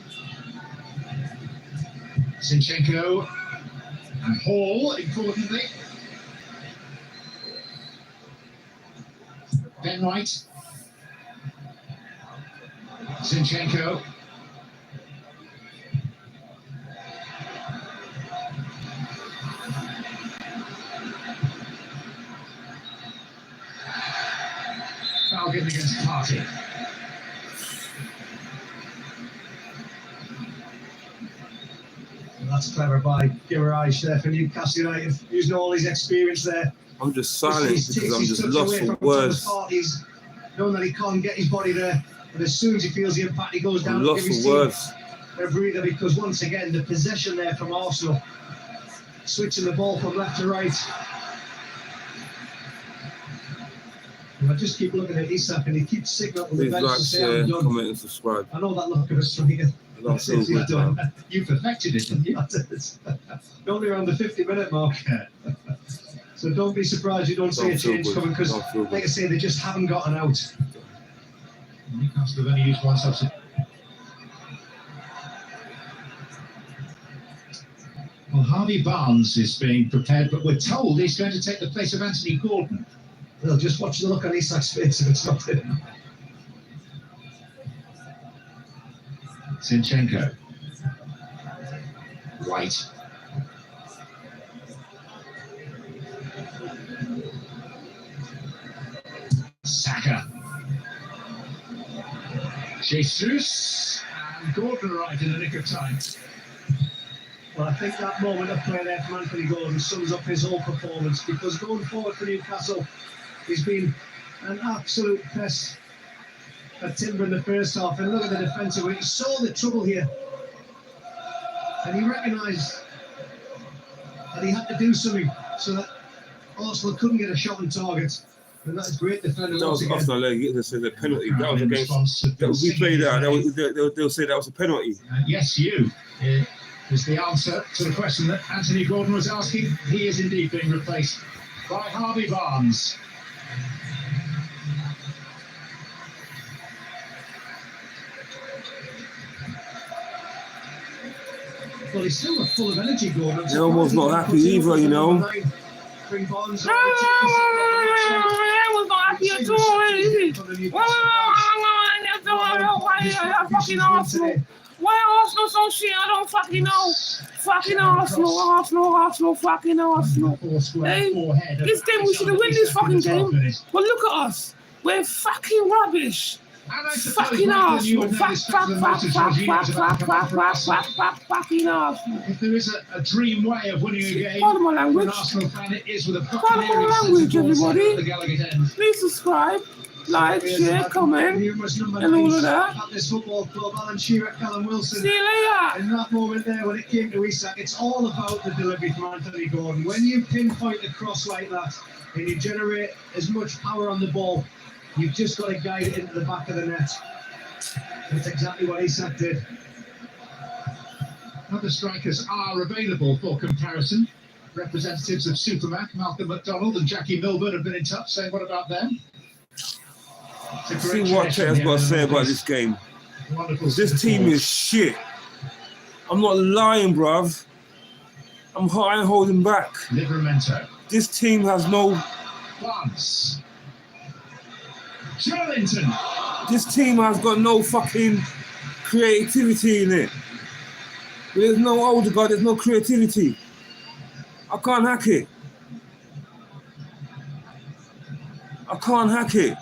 Zinchenko. And Hall, importantly. Ben White. Zinchenko. Foul given against Partey. Well, that's clever by Guimaraes there for Newcastle United, using all his experience there. I'm just silent because I'm just lost for words. Parties, knowing that he can't get his body there, and as soon as he feels the impact, he goes down. I'm lost for words. A breather, because once again the possession there from Arsenal, switching the ball from left to right. And I just keep looking at Isak, and he keeps signaling the bench to say, I'm done. Comment and subscribe. I know that look of a striker. That's he's done. You perfected it, didn't you? Only around the 50-minute mark. So don't be surprised you don't see a change coming, because, like I say, they just haven't gotten out. Newcastle have only used one substitute. Well, Harvey Barnes is being prepared, but we're told he's going to take the place of Anthony Gordon. Well, just watch the look on Isak's face if it's not him. Zinchenko. White. Saka. Jesus. And Gordon arrived in the nick of time. Well, I think that moment of play there from Anthony Gordon sums up his whole performance, because going forward for Newcastle, he's been an absolute pest at Timber in the first half. And look at the defensive work. He saw the trouble here, and he recognised that he had to do something so that Arsenal couldn't get a shot on target. And that's great defending. That was Arsenal leg. They said the penalty. That was against. We played that. They'll say that was a penalty. Yes, you. Is the answer to the question that Anthony Gordon was asking. He is indeed being replaced by Harvey Barnes. Well, he's still full of energy, Gordon. They're almost not happy either, you know. Bring Bonds I was not happy at all, is it? Fucking Arsenal. Why Arsenal so shit? I don't fucking know. Fucking Arsenal, fucking Arsenal. Hey, this game we should have won this fucking game. But look at us. We're fucking rubbish. Fucking Arsenal. Fucking Arsenal. If there is a dream way of winning a game, pardon my language. an Arsenal fan, it is with a Pardon my language, everybody. Please subscribe, like, share, comment, and all of that. At this football club, Alan Shearer, Callum Wilson. See you later. In that moment there, when it came to Isak, it's all about the delivery from Anthony Gordon. When you pinpoint the cross like that, and you generate as much power on the ball, you've just got to guide it into the back of the net. That's exactly what Isak did. Other strikers are available for comparison. Representatives of Supermac, Malcolm McDonald and Jackie Milburn have been in touch saying, what about them? See what Taylor's got to say about this game. This team is shit. I'm not lying, bruv. I'm holding back. Livramento. This team has no... Once. Joelinton. This team has got no fucking creativity in it. There's no Odegaard, there's no creativity. I can't hack it. I can't hack it.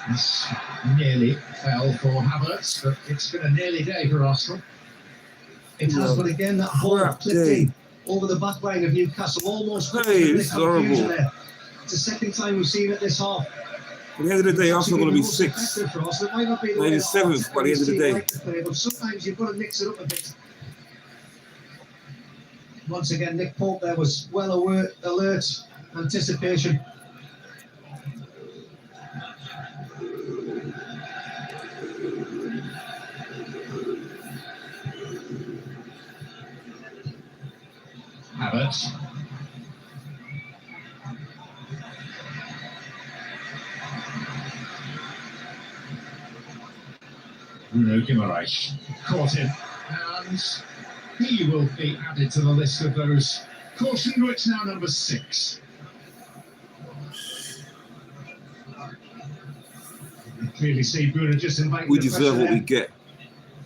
This nearly fell for Havertz, but it's been a nearly day for Arsenal. It has, but again, that ball clipped in over the back line of Newcastle, almost. Hey, it's horrible. There. It's the second time we've seen it this half. At the end of the day, Arsenal are going to be sixth. Maybe seventh by the end of the day. But sometimes you've got to mix it up a bit. Once again, Nick Pope there was well alert, anticipation. Havertz. Bruno Guimaraes caught him, and he will be added to the list of those cautioned. It's now number 6. You clearly see Bruno just inviting. We deserve what we get.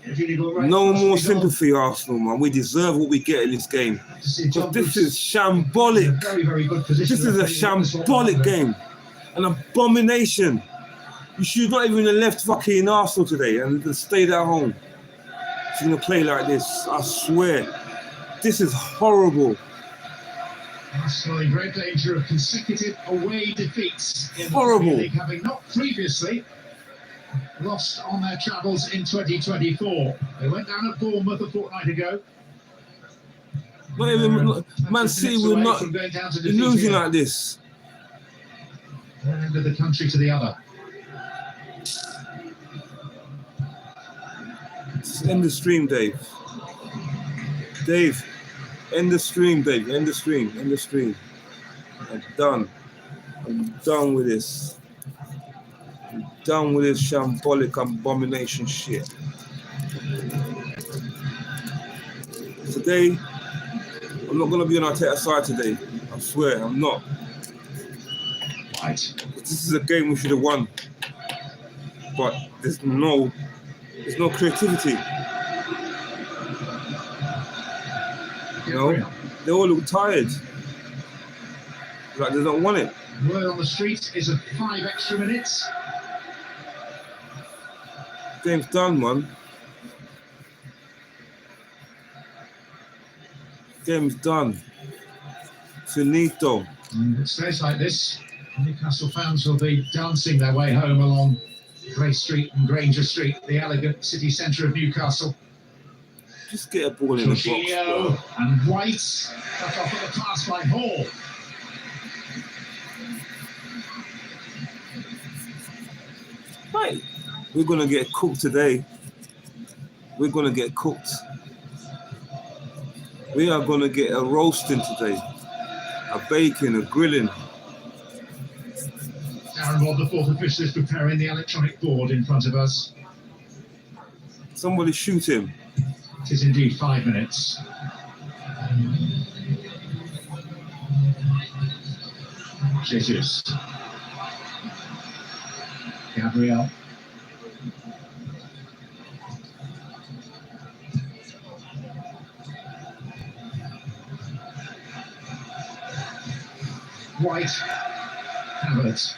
No more sympathy, Arsenal, man. We deserve what we get in this game. Because this is shambolic. This is a shambolic game. An abomination. You should not even have left fucking Arsenal today and stayed at home. If you're going to play like this, I swear. This is horrible. Arsenal in great danger of consecutive away defeats in horrible. The Premier League, having not previously lost on their travels in 2024. They went down at Bournemouth a fortnight ago. Not even Man City will not be losing like this. One end of the country to the other. End the stream, Dave. Dave, end the stream, Dave. End the stream. End the stream. I'm done. I'm done with this. I'm done with this shambolic abomination shit. Today, I'm not going to be on Arteta's side today. I swear, I'm not. Right. This is a game we should have won. But there's no creativity. You know, they all look tired. Like they don't want it. Word on the street is a 5 extra minutes. Game's done, man. Game's done. Finito. And it stays like this. Newcastle fans will be dancing their way home along Grey Street and Granger Street, the elegant city centre of Newcastle. Just get a ball in the box. Jorginho and White cut off at the pass by Hall. Right. We're going to get cooked today. We're going to get cooked. We are going to get a roasting today. A baking, a grilling. Darren Bob, the 4th official, is preparing the electronic board in front of us. Somebody shoot him. It is indeed 5 minutes. Jesus. Gabriel. White. Havertz.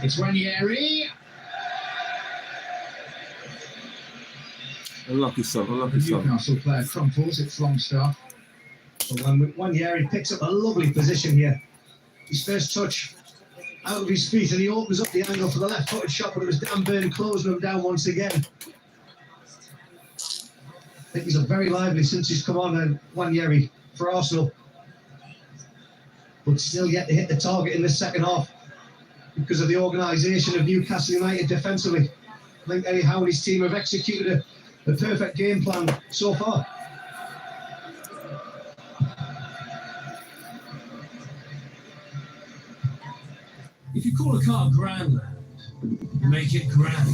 It's Ranieri. Unlucky son, unlucky son. Newcastle player crumples, it's Longstaff. So Ranieri picks up a lovely position here. His first touch out of his feet, and he opens up the angle for the left-footed shot, but it was Dan Burn closing him down once again. I think he's very lively since he's come on, and Ranieri for Arsenal, but still yet to hit the target in the second half because of the organisation of Newcastle United defensively. I think Eddie Howe and his team have executed a perfect game plan so far. If you call a car Grandland, you make it grand.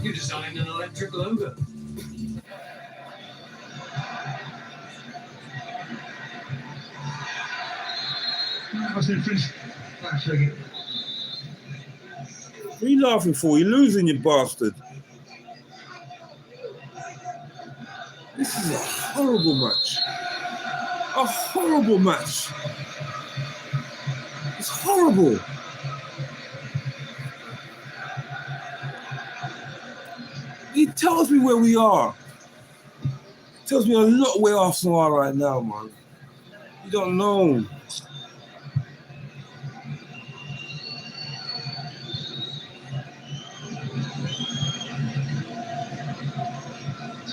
You design an electric logo. That was an infringement. What are you laughing for? You're losing, you bastard. This is a horrible match. A horrible match. It's horrible. It tells me where we are. It tells me a lot where Arsenal are right now, man. You don't know.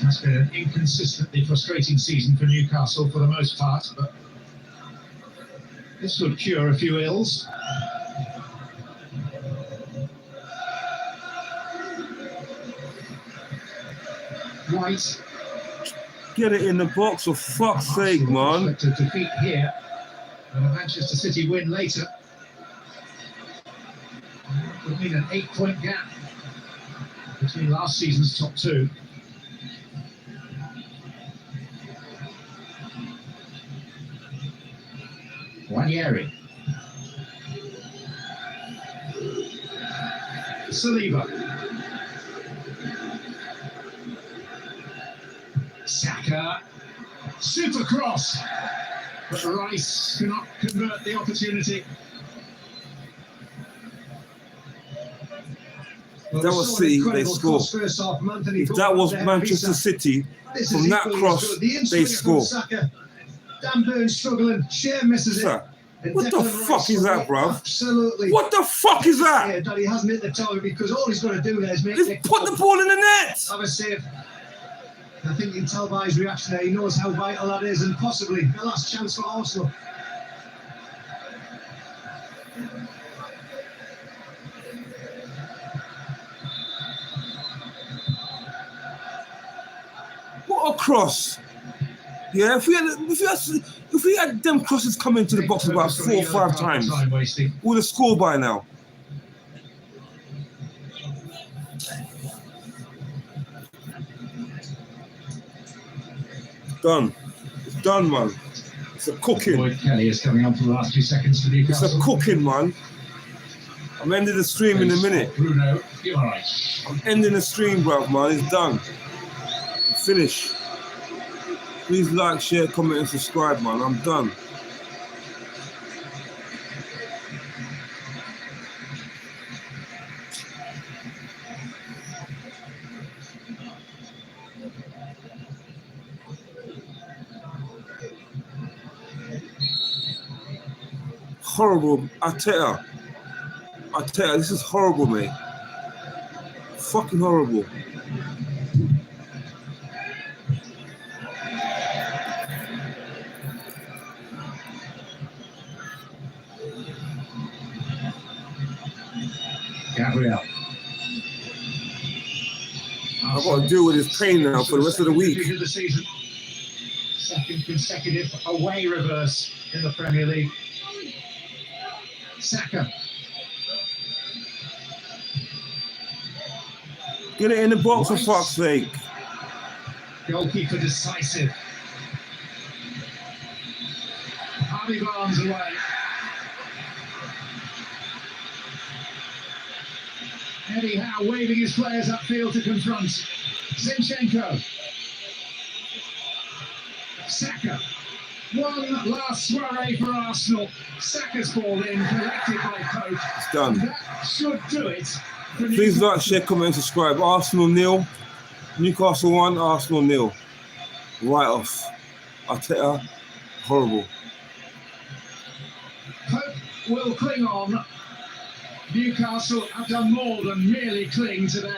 It's been an inconsistently frustrating season for Newcastle for the most part, but this would cure a few ills. White. Get it in the box, for fuck's sake, man. To defeat here and a Manchester City win later would mean an 8-point gap between last season's top two. Ranieri. Saliba. Saka. Super cross. But Rice cannot convert the opportunity. If that was City, they score. If that was Manchester City, from that cross, they score. Dan Burn struggling, Shea misses it. What the fuck is that, bruv? Absolutely. What the fuck is that? Yeah, Daddy hasn't hit the target because all he's got to do there is make it. Put the ball in the net. Have a save. I think you can tell by his reaction there, he knows how vital that is, and possibly the last chance for Arsenal. What a cross! Yeah, if we had them crosses come into the box about 4 or 5 times, we'd have scored by now. Done. It's done, man. It's a cooking. Lloyd Kelly is coming on for the last few seconds for Newcastle. It's a cooking, man. I'm ending the stream in a minute. Bruno, you're all right. I'm ending the stream, bruv, man. It's done. Finish. Please like, share, comment, and subscribe, man. I'm done. Horrible. I tell you, this is horrible, mate. Fucking horrible. Gabriel. I've got to deal with this pain now for the rest of the week. The season. Second consecutive away reverse in the Premier League. Saka. Get it in the box for fuck's sake. Goalkeeper decisive. Harvey Barnes away. Eddie Howe waving his players upfield to confront Zinchenko. Saka. One last soiree for Arsenal. Saka's ball in, collected by Pope. It's done. That should do it. Please like, share, comment, and subscribe. Arsenal 0, Newcastle 1, Arsenal 0. Right off. Arteta, horrible. Pope will cling on. Newcastle have done more than merely cling to their